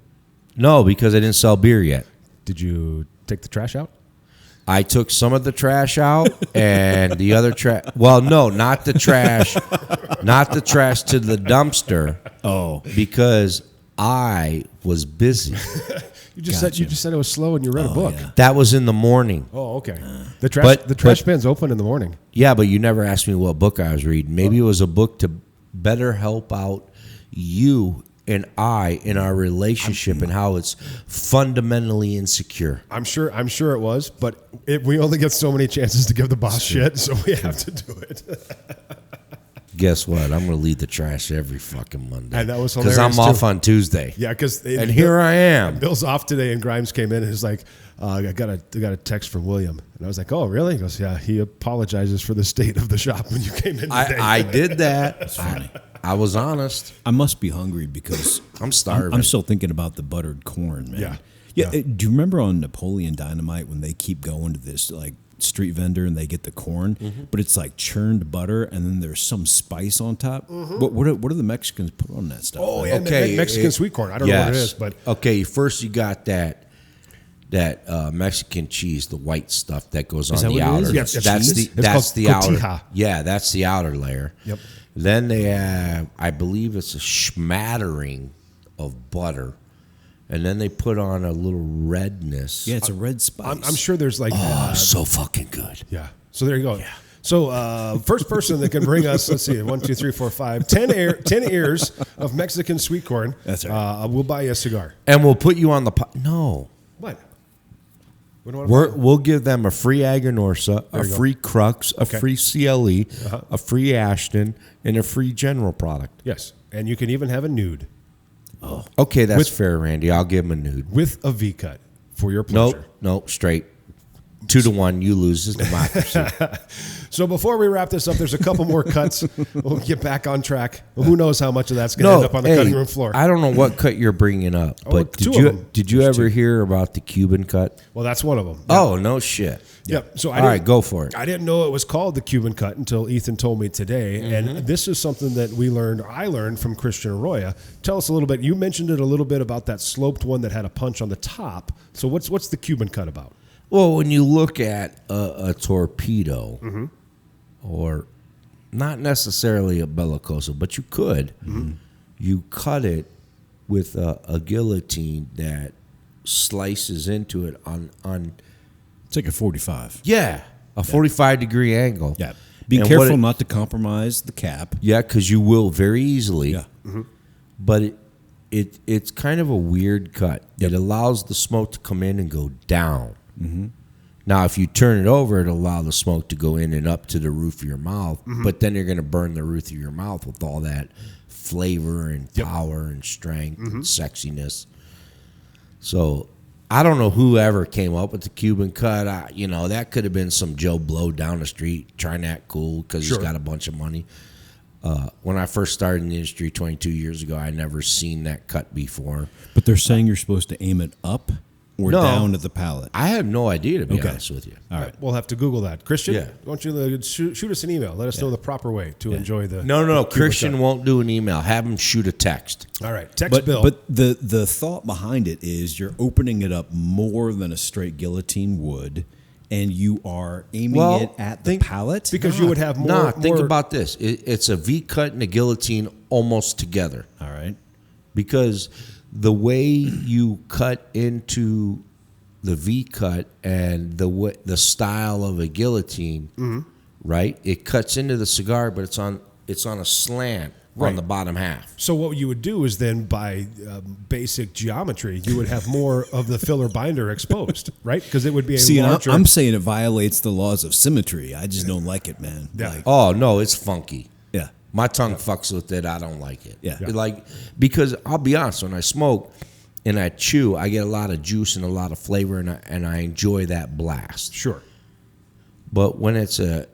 No, because I didn't sell beer yet. Did you take the trash out? I took some of the trash out and the other trash. Well, no, not the trash. Not the trash to the dumpster. Oh. Because I was busy. You just said it was slow and you read a book. Yeah. That was in the morning. Oh, okay. The trash bin's open in the morning. Yeah, but you never asked me what book I was reading. Maybe it was a book to better help out you and I in our relationship and how it's fundamentally insecure. I'm sure it was, but we only get so many chances to give the boss shit, so we have to do it. Guess what? I'm going to lead the trash every fucking Monday. And that was because hilarious, I'm off too. on Tuesday. Yeah, because Here I am. Bill's off today, and Grimes came in and he's like, I got a text from William, and I was like, oh, really? He goes, yeah. He apologizes for the state of the shop when you came in today. I did that. That's funny. I was honest. I must be hungry because I'm starving. I'm still thinking about the buttered corn, man. Yeah. Do you remember on Napoleon Dynamite when they keep going to this like street vendor and they get the corn, but it's like churned butter and then there's some spice on top? What do the Mexicans put on that stuff? Oh, man? yeah, Okay, Mexican sweet corn. I don't know what it is, but okay. First, you got that Mexican cheese, the white stuff that goes on that the what it outer. is? Yes, it's that's cheese. the It's that's called the outer. cotija. Yeah, that's the outer layer. Yep. Then they have, I believe it's a smattering of butter, and then they put on a little redness. Yeah, it's a red spice. I'm sure there's like so fucking good. yeah. So there you go. Yeah. So first person that can bring us, let's see, 1, 2, 3, 4, 5, 10 ears of Mexican sweet corn. That's right. We'll buy you a cigar. And we'll put you on the No. What? We don't want to We'll give them a free Aganorsa, a you go. free Crux, a Okay. free CLE, a free Ashton, and a free general product. Yes, and you can even have a nude Okay, that's fair, Randy. I'll give them a nude. with a V cut for your pleasure. Nope, straight. 2-1, you lose. It's democracy. So before we wrap this up, there's a couple more cuts. We'll get back on track. Who knows how much of that's going to end up on the cutting room floor? I don't know what cut you're bringing up, but two of them. did you ever hear about the Cuban cut? Well, that's one of them. Oh, no shit. Yep. So All right, go for it. I didn't know it was called the Cuban cut until Ethan told me today, and this is something that I learned from Christian Arroyo. Tell us a little bit. You mentioned it a little bit about that sloped one that had a punch on the top. So what's the Cuban cut about? Well, when you look at a torpedo, or not necessarily a bellicoso, but you could, you cut it with a guillotine that slices into it on It's like a 45. yeah, A 45-degree angle. Yeah. Be And careful not to compromise the cap. Yeah, because you will very easily. Yeah. But it's kind of a weird cut. It allows the smoke to come in and go down. Now, if you turn it over, it'll allow the smoke to go in and up to the roof of your mouth. But then you're going to burn the roof of your mouth with all that flavor and power and strength and sexiness. So I don't know whoever came up with the Cuban cut. That could have been some Joe Blow down the street trying to act cool because he's got a bunch of money. When I first started in the industry 22 years ago, I never seen that cut before. But they're saying you're supposed to aim it up or down at the palate. I have no idea, to be honest with you. All right. We'll have to Google that. Christian, Yeah. why don't you shoot us an email? Let us know the proper way to enjoy the. No. Cuban Christian cut. won't do an email. Have him shoot a text. All right. Text Bill. But the thought behind it is you're opening it up more than a straight guillotine would, and you are aiming it at the palate. because you would have more. Think more- about this. It's a V cut and a guillotine almost together. All right. Because the way you cut into the V cut and the style of a guillotine, right? It cuts into the cigar, but it's on a slant on the bottom half. So what you would do is then by basic geometry, you would have more of the filler binder exposed, right? Because it would be a larger. I'm saying it violates the laws of symmetry. I just don't like it, man. Yeah. Like, Oh no, it's funky. yeah. My tongue fucks with it. I don't like it. Yeah. Because I'll be honest, when I smoke and I chew, I get a lot of juice and a lot of flavor, and I enjoy that blast. Sure. But when it's a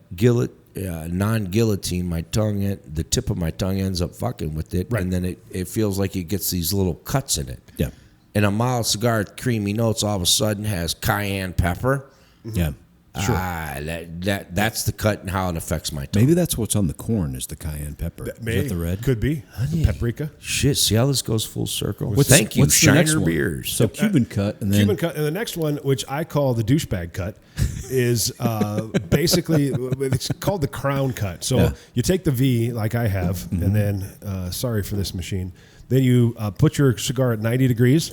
non-guillotine, the tip of my tongue ends up fucking with it, Right. and then it feels like it gets these little cuts in it. Yeah. And a mild cigar with creamy notes all of a sudden has cayenne pepper. Yeah. Sure. That's the cut and how it affects my tongue. Maybe that's what's on the corn is the cayenne pepper. Is that the red? Could be. The paprika. Shit, see how this goes full circle? What's Thank you, the next Shiner one? Beers. So Cuban cut and then Cuban cut. And the next one, which I call the douchebag cut, is basically, it's called the crown cut. So you take the V, like I have, and then, sorry for this machine, then you put your cigar at 90 degrees,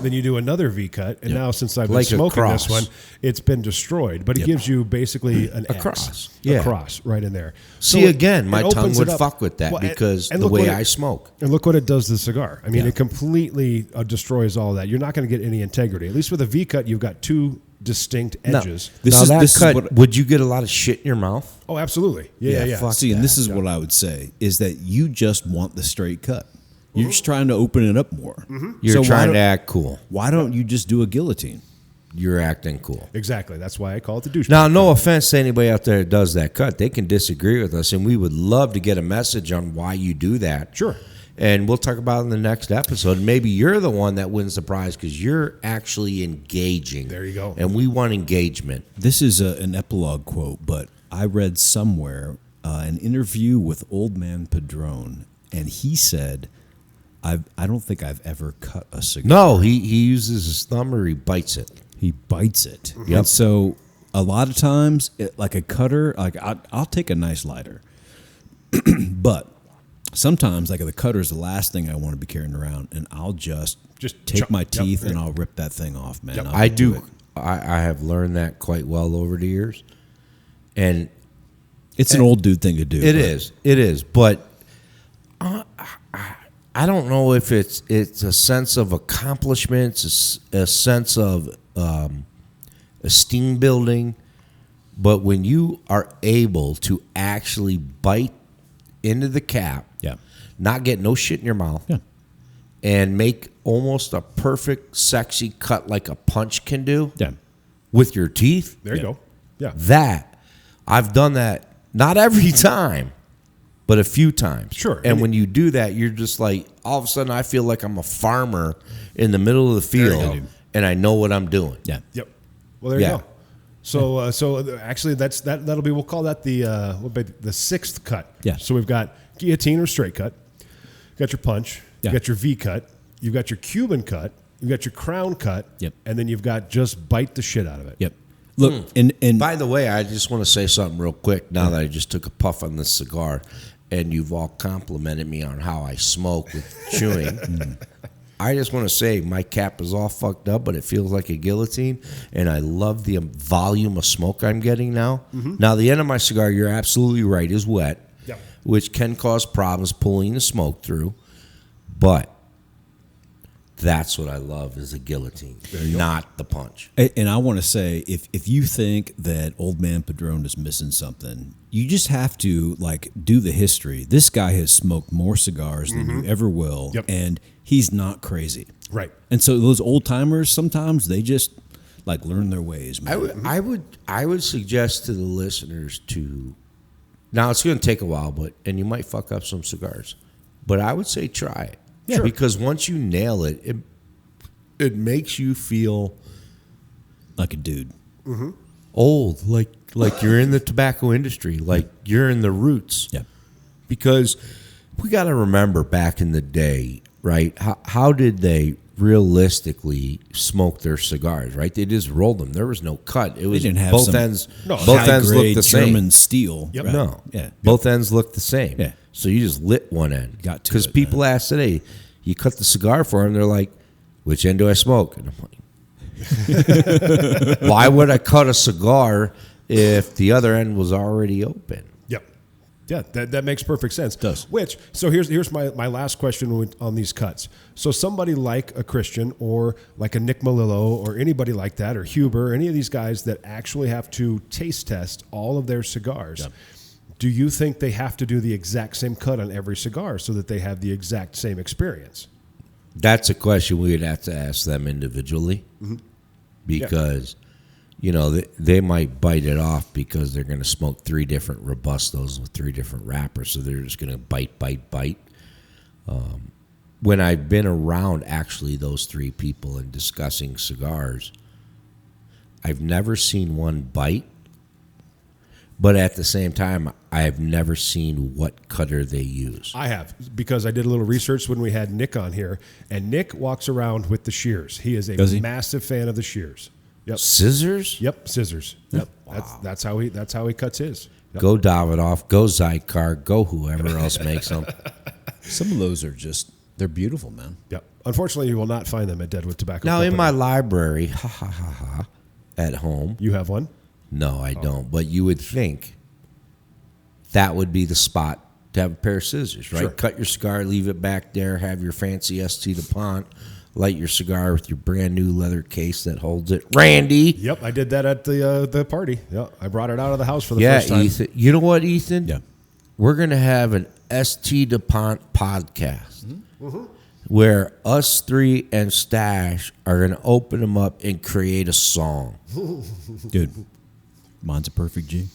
then you do another V cut, and now since I've been Like a smoking this cross. one, it's been destroyed. But it gives you basically an X, cross. a Yeah. cross right in there. See, So again, my it tongue opens would it up. fuck with that Well, because and the look way what I smoke. And look what it does to the cigar. I mean, Yeah. it completely destroys all that. You're not going to get any integrity. At least with a V cut, you've got two distinct edges. This Now is- that this is cut, what- would you get a lot of shit in your mouth? Oh, absolutely. Yeah. fuck see, and this that. is what I would say is that you just want the straight cut. You're just trying to open it up more. You're So why trying don't- to act cool. Why don't you just do a guillotine? You're acting cool. Exactly. That's why I call it the douchebag. Now, no offense to anybody out there that does that cut. They can disagree with us, and we would love to get a message on why you do that. Sure. And we'll talk about it in the next episode. Maybe you're the one that wins the prize because you're actually engaging. There you go. And we want engagement. This is an epilogue quote, but I read somewhere an interview with Old Man Padron, and he said, I don't think I've ever cut a cigar. No, he uses his thumb or he bites it. He bites it. Yep. And so a lot of times, like a cutter, like I'll take a nice lighter. But sometimes, like the cutter is the last thing I want to be carrying around, and I'll just take chop- my yep, teeth and yeah. I'll rip that thing off, man. Yep. I'll I do do. it. I have learned that quite well over the years. And It's an old dude thing to do. It but- is. But I don't know if it's a sense of accomplishment, it's a sense of esteem building. But when you are able to actually bite into the cap, Yeah. not get no shit in your mouth, Yeah. and make almost a perfect, sexy cut like a punch can do Yeah. with your teeth, There you go. Yeah. that I've done that not every time, but a few times. Sure. And when you do that, you're just like, all of a sudden, I feel like I'm a farmer in the middle of the you field, go. and I know what I'm doing. Yeah. Yep. Well, there you Yeah. go. So actually, that'll be. We'll call that the sixth cut. Yeah. So we've got guillotine or straight cut. You got your punch. Yeah. You got your V cut. You've got your Cuban cut. You've got your crown cut. Yep. And then you've got just bite the shit out of it. Yep. Look, and By the way, I just want to say something real quick now that I just took a puff on this cigar, and you've all complimented me on how I smoke with chewing. I just want to say my cap is all fucked up, but it feels like a guillotine, and I love the volume of smoke I'm getting now. Now, the end of my cigar, you're absolutely right, is wet, which can cause problems pulling the smoke through, but that's what I love is a guillotine, not the punch. And I want to say, if you think that Old Man Padron is missing something, you just have to do the history. This guy has smoked more cigars than you ever will, and he's not crazy. Right. And so those old timers, sometimes they just learn their ways. Man. I would suggest to the listeners to. Now it's going to take a while, and you might fuck up some cigars, but I would say try it. Yeah. Because once you nail it, it makes you feel like a dude. Old, like you're in the tobacco industry, like you're in the roots. Yeah. Because we got to remember back in the day, right? How did they realistically smoke their cigars? Right? They just rolled them. There was no cut. It was didn't have both some ends. Both ends looked the same. German steel. Yep. Right? No. Yeah. Both ends looked the same. Yeah. So you just lit one end. Got to because it, people ask today, you cut the cigar for them, they're like, which end do I smoke? And I'm like, why would I cut a cigar if the other end was already open? Yep. Yeah, that makes perfect sense. It does. So here's my last question on these cuts. So somebody like a Christian or like a Nick Melillo or anybody like that, or Huber, any of these guys that actually have to taste test all of their cigars, Yep. Do you think they have to do the exact same cut on every cigar so that they have the exact same experience? That's a question we would have to ask them individually because, they might bite it off because they're going to smoke 3 different Robustos with 3 different wrappers. So they're just going to bite. When I've been around actually those 3 people and discussing cigars, I've never seen one bite. But at the same time, I have never seen what cutter they use. I have, because I did a little research when we had Nick on here, and Nick walks around with the shears. He is a massive fan of the shears. Yep. Scissors? Yep, scissors. Yep. Wow. That's how he cuts his. Yep. Go Davidoff, go Cigar, go whoever else makes them. Some of those are they're beautiful, man. Yep. Unfortunately, you will not find them at Deadwood Tobacco Now, Company. in my library, at home. You have one? No, I don't. But you would think that would be the spot to have a pair of scissors, right? Sure. Cut your cigar, leave it back there, have your fancy St. DuPont, light your cigar with your brand new leather case that holds it. Randy. Yep, I did that at the party. Yeah, I brought it out of the house for the first time. Ethan. You know what, Ethan? Yeah. We're going to have an St. DuPont podcast where us 3 and Stash are going to open them up and create a song. Dude, mine's a perfect G.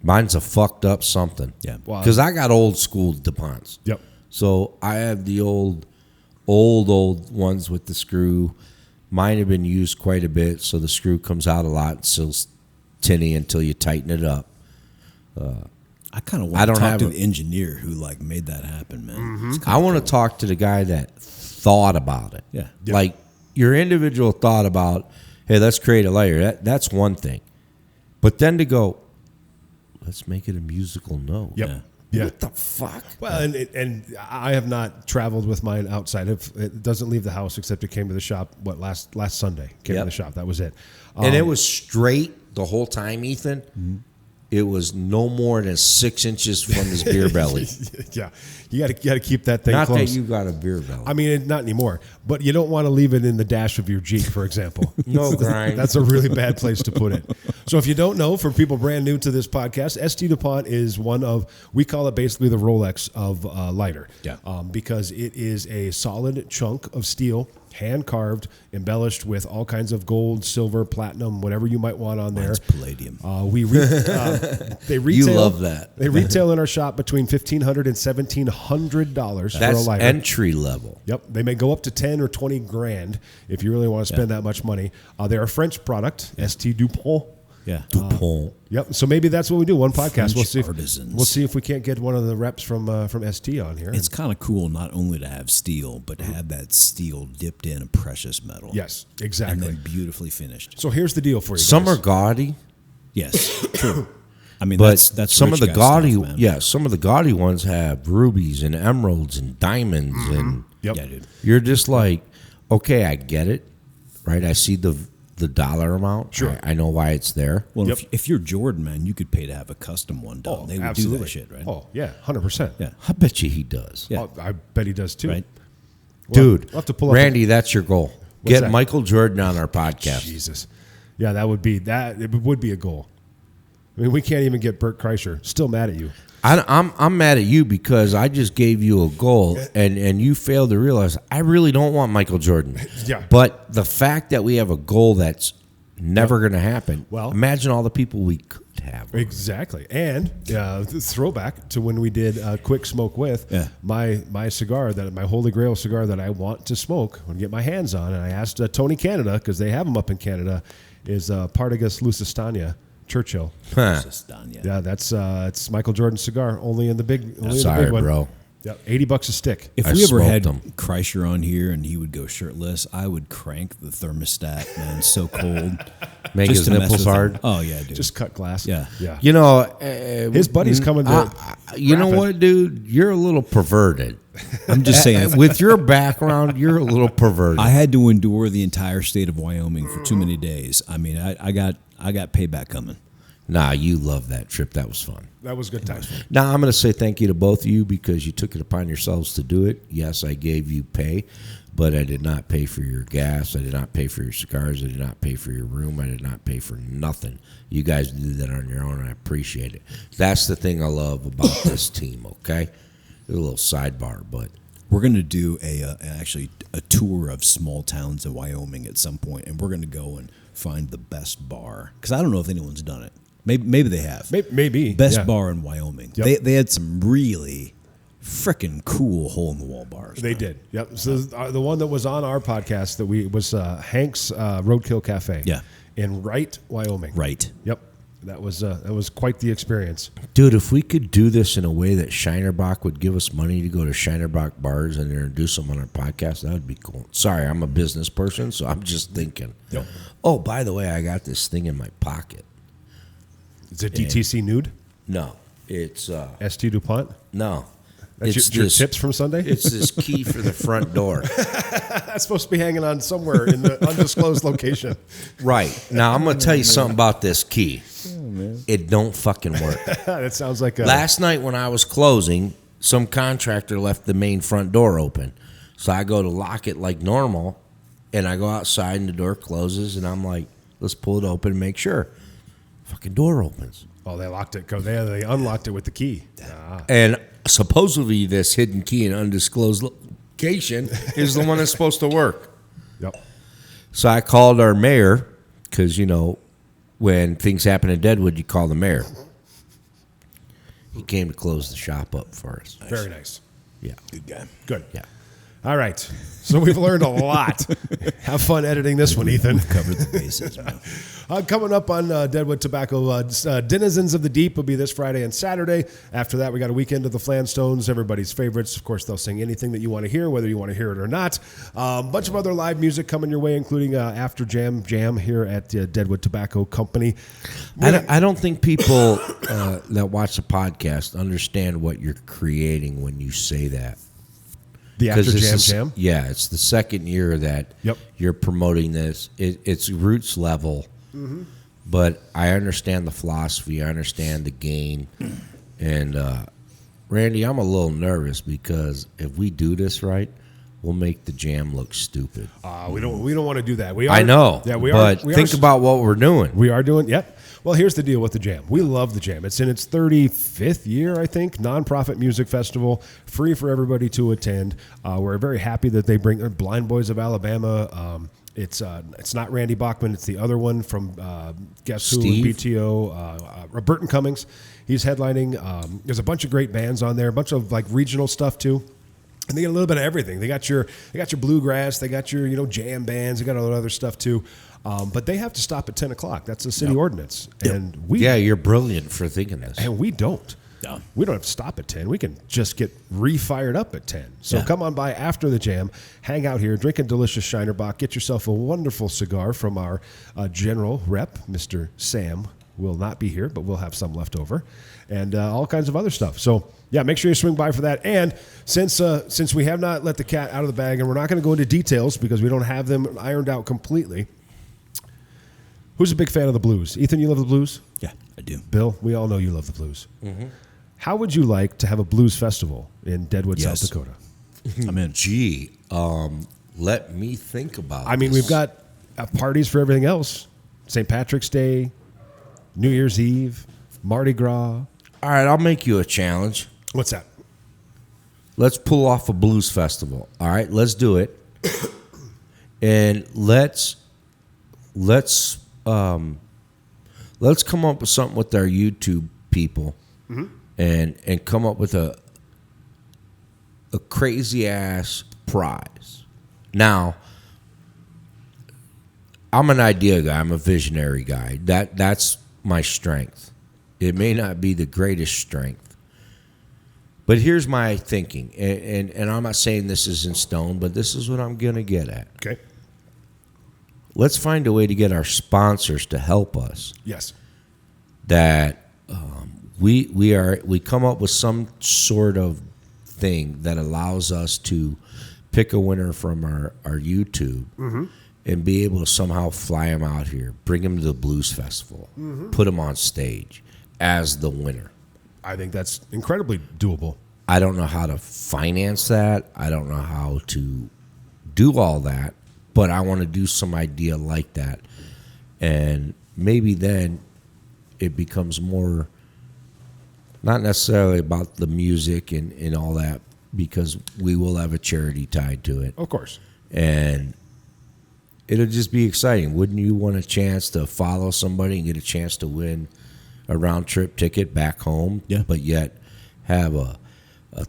Mine's a fucked up something. Yeah. Wow. Because I got old school DuPonts. Yep. So I have the old ones with the screw. Mine have been used quite a bit, so the screw comes out a lot and still tinny until you tighten it up. I kind of want to talk to the engineer who made that happen, man. I want to talk to the guy that thought about it. Yeah. Yep. Like your individual thought about, hey, let's create a layer. That's one thing. But then to go, let's make it a musical note. Yep. Yeah. Yeah. What the fuck? Well, and I have not traveled with mine outside of. It doesn't leave the house except it came to the shop. Last Sunday came to the shop. That was it. And it was straight the whole time, Ethan. It was no more than 6 inches from his beer belly. Yeah, you got to keep that thing Not close. that you got a beer belly. I mean, not anymore. But you don't want to leave it in the dash of your Jeep, for example. No grind. That's a really bad place to put it. So if you don't know, for people brand new to this podcast, St. DuPont is one of, we call it basically the Rolex of lighter. Yeah. Because it is a solid chunk of steel, hand carved, embellished with all kinds of gold, silver, platinum, whatever you might want on there. Mine's palladium. They retail. You love that. They retail in our shop between $1,500 and $1,700 for a That's lighter. entry level. Yep, they may go up to 10 or 20 grand if you really want to spend that much money. They're a French product, St. DuPont. Yeah. DuPont. Yep. So maybe that's what we do. One podcast. French artisans. We'll see if we can't get one of the reps from ST on here. It's kind of cool not only to have steel, but to have that steel dipped in a precious metal. Yes, exactly. And then beautifully finished. So here's the deal for you. Some guys. are gaudy, Yes, true. I mean, but that's some of rich the guy gaudy, stuff, man. some of the gaudy ones have rubies and emeralds and diamonds and Yep. Yeah, dude. You're just like, okay, I get it, right? I see the dollar amount. Sure. I know why it's there. Well, Yep. if you're Jordan, man, you could pay to have a custom one done. They would do that shit, right? Oh, yeah, 100%. Yeah. I bet you he does. Yeah. Oh, I bet he does too. Right. Dude, We'll have to pull up Randy, that's your goal. What's Get that? Michael Jordan on our podcast. Jesus. Yeah, that would be It would be a goal. I mean, we can't even get Bert Kreischer. Still mad at you. I'm mad at you because I just gave you a goal and you failed to realize I really don't want Michael Jordan. Yeah. But the fact that we have a goal that's never going to happen. Well- imagine all the people we could have. Exactly. And the throwback to when we did Quick Smoke with Yeah. my cigar, my Holy Grail cigar that I want to smoke and get my hands on. And I asked Tony Canada, because they have them up in Canada, is Partagas Lusitania Churchill. Huh. Yeah, that's it's Michael Jordan's cigar, only in the big Sorry, one. bro. Yep, $80 a stick. If I we ever smoked had them. Kreischer on here and he would go shirtless, I would crank the thermostat, man. So cold. Make his to mess nipples with him. hard. Oh, yeah, dude. Just cut glass. Yeah. Yeah. You know, His buddy's coming to you know wrap it. what, dude? You're a little perverted. I'm just saying. With your background, you're a little perverted. I had to endure the entire state of Wyoming for too many days. I mean, I got payback coming. Nah, you love that trip. That was fun. That was good times. Now, I'm going to say thank you to both of you because you took it upon yourselves to do it. Yes, I gave you pay, but I did not pay for your gas. I did not pay for your cigars. I did not pay for your room. I did not pay for nothing. You guys did that on your own, and I appreciate it. That's the thing I love about this team, okay? A little sidebar, but We're going to do actually a tour of small towns in Wyoming at some point, and we're going to go and find the best bar. Because I don't know if anyone's done it. Maybe they have. Maybe. Best yeah. bar in Wyoming. Yep. They had some really freaking cool hole-in-the-wall bars. They did. Yep. So the one that was on our podcast was Hank's Roadkill Cafe. Yeah. In Wright, Wyoming. Right. Yep. That was quite the experience. dude, if we could do this in a way that Shinerbach would give us money to go to Shinerbach bars and introduce them on our podcast, that would be cool. Sorry, I'm a business person, so I'm just thinking. Yep. Oh, by the way, I got this thing in my pocket. Is it DTC Nude? No, it's ST DuPont? no. That's It's your this- tips from Sunday? It's this key for the front door. That's supposed to be hanging on somewhere in the undisclosed location. Right. Now, I'm going to tell you something about this key. It don't fucking work. That sounds like a... Last night when I was closing, some contractor left the main front door open. So I go to lock it like normal, and I go outside and the door closes, and I'm like, let's pull it open and make sure. Fucking door opens. Oh, they locked it. They unlocked it with the key. Ah. And supposedly this hidden key in undisclosed location is the one that's supposed to work. Yep. So I called our mayor, because, you know, when things happen in Deadwood, you call the mayor. He came to close the shop up for us. Very nice. Yeah. Good guy. Good. Yeah. All right. So we've learned a lot. Have fun editing this one, Ethan. Covered the bases, man. Coming up on Deadwood Tobacco, Denizens of the Deep will be this Friday and Saturday. After that, we got a weekend of the Flanstones, everybody's favorites. Of course, they'll sing anything that you want to hear, whether you want to hear it or not. A bunch of other live music coming your way, including After Jam here at Deadwood Tobacco Company. I don't think people that watch the podcast understand what you're creating when you say that. The After this Jam. is, yeah, it's the second year that Yep. you're promoting this. It's roots level, but I understand the philosophy. I understand the gain. And Randy, I'm a little nervous because if we do this right, we'll make the jam look stupid. We don't want to do that. I know, Yeah, we but are. think about what we're doing. We are doing. Yep. Well, here's the deal with the Jam. We love the Jam. It's in its 35th year, I think. Nonprofit music festival, free for everybody to attend. We're very happy that they bring Blind Boys of Alabama. It's not Randy Bachman. It's the other one from Guess Steve? Who and BTO. Burton Cummings. He's headlining. There's a bunch of great bands on there. A bunch of like regional stuff too. And they get a little bit of everything. They got your bluegrass. They got your jam bands. They got all that other stuff too. But they have to stop at 10 o'clock. That's the city ordinance. And Yeah, you're brilliant for thinking this. and we don't. No. We don't have to stop at 10. We can just get re-fired up at 10. So Yeah. come on by after the Jam. Hang out here. Drink a delicious Shinerbach. Get yourself a wonderful cigar from our general rep, Mr. Sam will not be here, but we'll have some left over, and all kinds of other stuff. So, yeah, make sure you swing by for that. And since we have not let the cat out of the bag, and we're not going to go into details because we don't have them ironed out completely, who's a big fan of the blues? Ethan, you love the blues? Yeah, I do. Bill, we all know you love the blues. Mm-hmm. How would you like to have a blues festival in Deadwood, Yes. South Dakota? I'm in. Gee, let me think about I mean, this. we've got parties for everything else. St. Patrick's Day, New Year's Eve, Mardi Gras. All right, I'll make you a challenge. What's that? Let's pull off a blues festival. All right, let's do it. And let's come up with something with our YouTube people, and come up with a crazy ass prize. Now, I'm an idea guy. I'm a visionary guy. That's my strength. It may not be the greatest strength, but here's my thinking. And I'm not saying this is in stone, but this is what I'm going to get at. Okay. Let's find a way to get our sponsors to help us. Yes. That we come up with some sort of thing that allows us to pick a winner from our YouTube and be able to somehow fly them out here, bring them to the blues festival, put them on stage as the winner. I think that's incredibly doable. I don't know how to finance that. I don't know how to do all that, but I want to do some idea like that. And maybe then it becomes more, not necessarily about the music and all that, because we will have a charity tied to it. Of course. And it'll just be exciting. Wouldn't you want a chance to follow somebody and get a chance to win a round-trip ticket back home, Yeah. but yet have a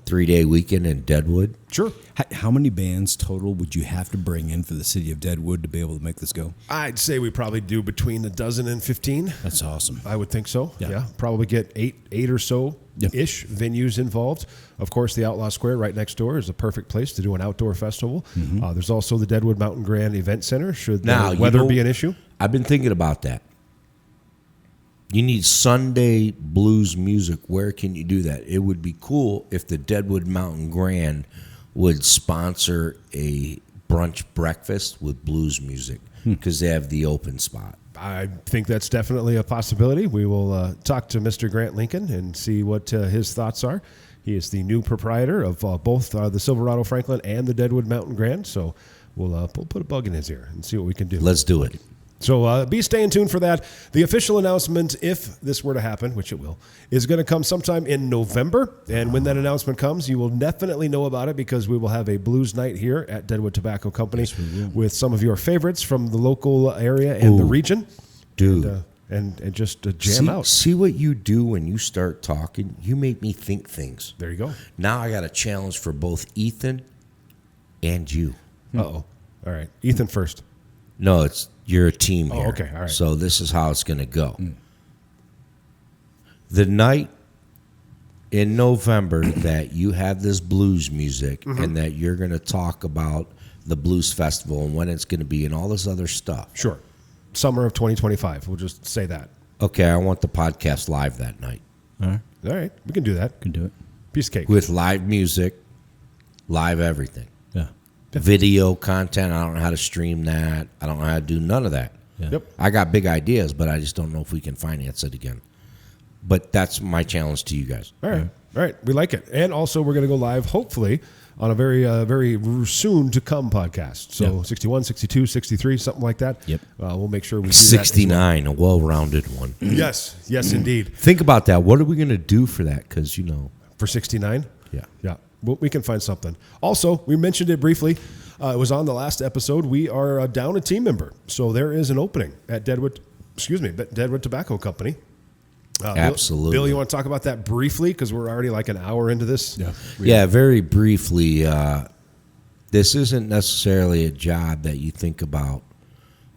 3-day weekend in Deadwood? Sure. How many bands total would you have to bring in for the city of Deadwood to be able to make this go? I'd say we probably do between a dozen and 15. That's awesome. I would think so. Yeah. Yeah. Probably get eight or so ish venues involved. Of course, the Outlaw Square right next door is a perfect place to do an outdoor festival. There's also the Deadwood Mountain Grand Event Center, should Now, the you weather know- be an issue. I've been thinking about that. You need Sunday blues music. Where can you do that? It would be cool if the Deadwood Mountain Grand would sponsor a brunch breakfast with blues music because they have the open spot. I think that's definitely a possibility. We will talk to Mr. Grant Lincoln and see what his thoughts are. He is the new proprietor of both the Silverado Franklin and the Deadwood Mountain Grand. So we'll put a bug in his ear and see what we can do. Let's do it. So be staying tuned for that. The official announcement, if this were to happen, which it will, is going to come sometime in November. And when that announcement comes, you will definitely know about it because we will have a blues night here at Deadwood Tobacco Company with some of your favorites from the local area and the region. Dude. And just jam out. See what you do when you start talking? You make me think things. There you go. Now I got a challenge for both Ethan and you. Uh-oh. All right. Ethan first. No, you're a team here. okay, all right. So this is how it's going to go. The night in November that you have this blues music and that you're going to talk about the blues festival and when it's going to be and all this other stuff. Sure. Summer of 2025. We'll just say that. Okay, I want the podcast live that night All right. All right. We can do that. Can do it. Piece of cake. with live music, live everything. Yeah. Video content, I don't know how to stream that. I don't know how to do none of that. Yeah. Yep. I got big ideas, but I just don't know if we can finance it again. But that's my challenge to you guys. All right. All right. We like it. And also, we're going to go live, hopefully, on a very, very soon to come podcast. So Yep. 61, 62, 63, something like that. Yep. We'll make sure we do 69, a well-rounded one. that. Yes. Yes, indeed. Think about that. What are we going to do for that? Because, For 69? Yeah. Yeah. Well, we can find something. Also, we mentioned it briefly. It was on the last episode. We are down a team member. So there is an opening at Deadwood Tobacco Company. Absolutely. Bill, you want to talk about that briefly? Because we're already like an hour into this. Yeah. Yeah, very briefly, this isn't necessarily a job that you think about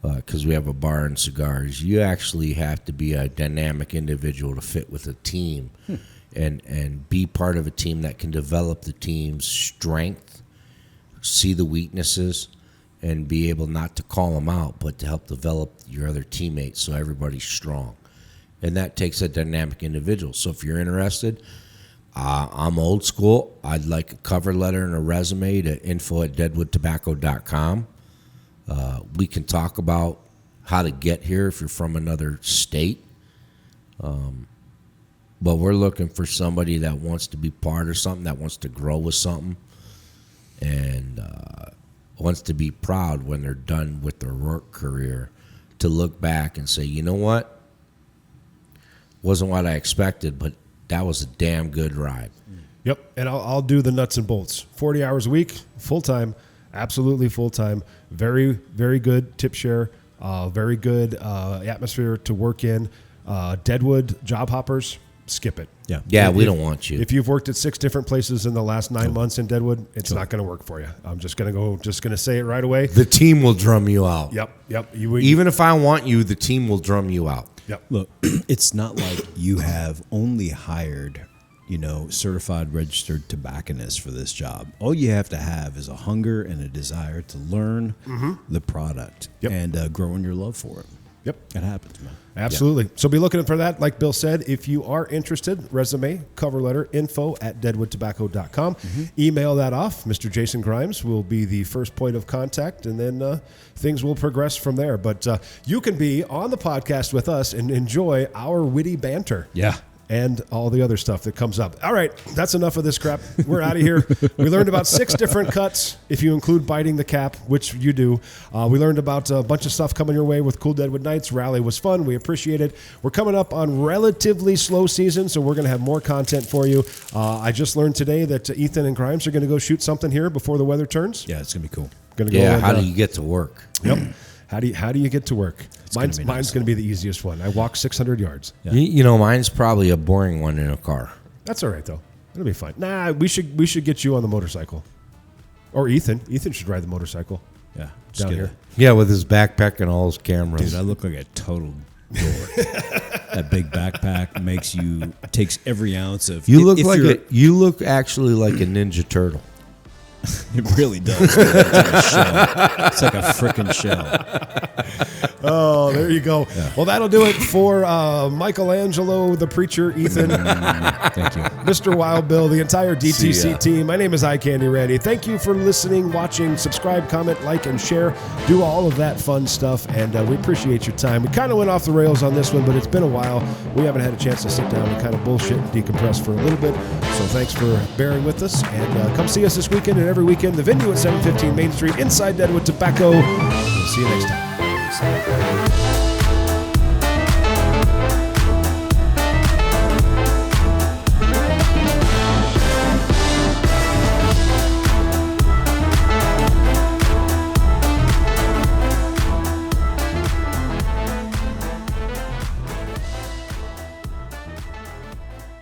because we have a bar and cigars. You actually have to be a dynamic individual to fit with a team and be part of a team that can develop the team's strength, see the weaknesses, and be able not to call them out, but to help develop your other teammates so everybody's strong. And that takes a dynamic individual. So if you're interested, I'm old school. I'd like a cover letter and a resume to info@deadwoodtobacco.com. We can talk about how to get here if you're from another state. But we're looking for somebody that wants to be part of something, that wants to grow with something, and wants to be proud when they're done with their work career to look back and say, you know what? Wasn't what I expected, but that was a damn good ride. Yep, and I'll do the nuts and bolts. 40 hours a week, full-time, absolutely full-time. Very, very good tip share, very good atmosphere to work in. Deadwood job hoppers, skip it. Yeah, we don't want you. If you've worked at 6 different places in the last 9 months in Deadwood, it's not going to work for you. I'm just going to say it right away. The team will drum you out. Yep. Even if I want you, the team will drum you out. Yep. Look, it's not like you have only hired, certified registered tobacconists for this job. All you have to have is a hunger and a desire to learn the product and growing your love for it. Yep. It happens, man. Absolutely. So be looking for that. Like Bill said, if you are interested, resume, cover letter, info@deadwoodtobacco.com. Email that off. Mr. Jason Grimes will be the first point of contact, and then things will progress from there. But you can be on the podcast with us and enjoy our witty banter. Yeah. And all the other stuff that comes up. All right, that's enough of this crap. We're out of here. We learned about 6 different cuts, if you include biting the cap, which you do. We learned about a bunch of stuff coming your way with Cool Deadwood Nights. Rally was fun. We appreciate it. We're coming up on relatively slow season, so we're going to have more content for you. I just learned today that Ethan and Grimes are going to go shoot something here before the weather turns. Yeah, it's going to be cool. How do you get to work? Yep. How do you get to work? Mine's going to be the easiest one. I walk 600 yards. Yeah. Mine's probably a boring one in a car. That's all right, though. It'll be fine. Nah, we should get you on the motorcycle. Or Ethan. Ethan should ride the motorcycle. Yeah. Down here. Yeah, with his backpack and all his cameras. Dude, I look like a total dork. That big backpack takes every ounce of. You look actually like a Ninja Turtle. It really does. It's like a shell. It's like a freaking shell. Oh, there you go. Yeah. Well, that'll do it for Michelangelo, the preacher, Ethan. Thank you. Mr. Wild Bill, the entire DTC team. My name is iCandy Randy. Thank you for listening, watching, subscribe, comment, like, and share. Do all of that fun stuff, and we appreciate your time. We kind of went off the rails on this one, but it's been a while. We haven't had a chance to sit down and kind of bullshit and decompress for a little bit. So thanks for bearing with us, and come see us this weekend and every weekend. The venue at 715 Main Street inside Deadwood Tobacco. We'll see you next time.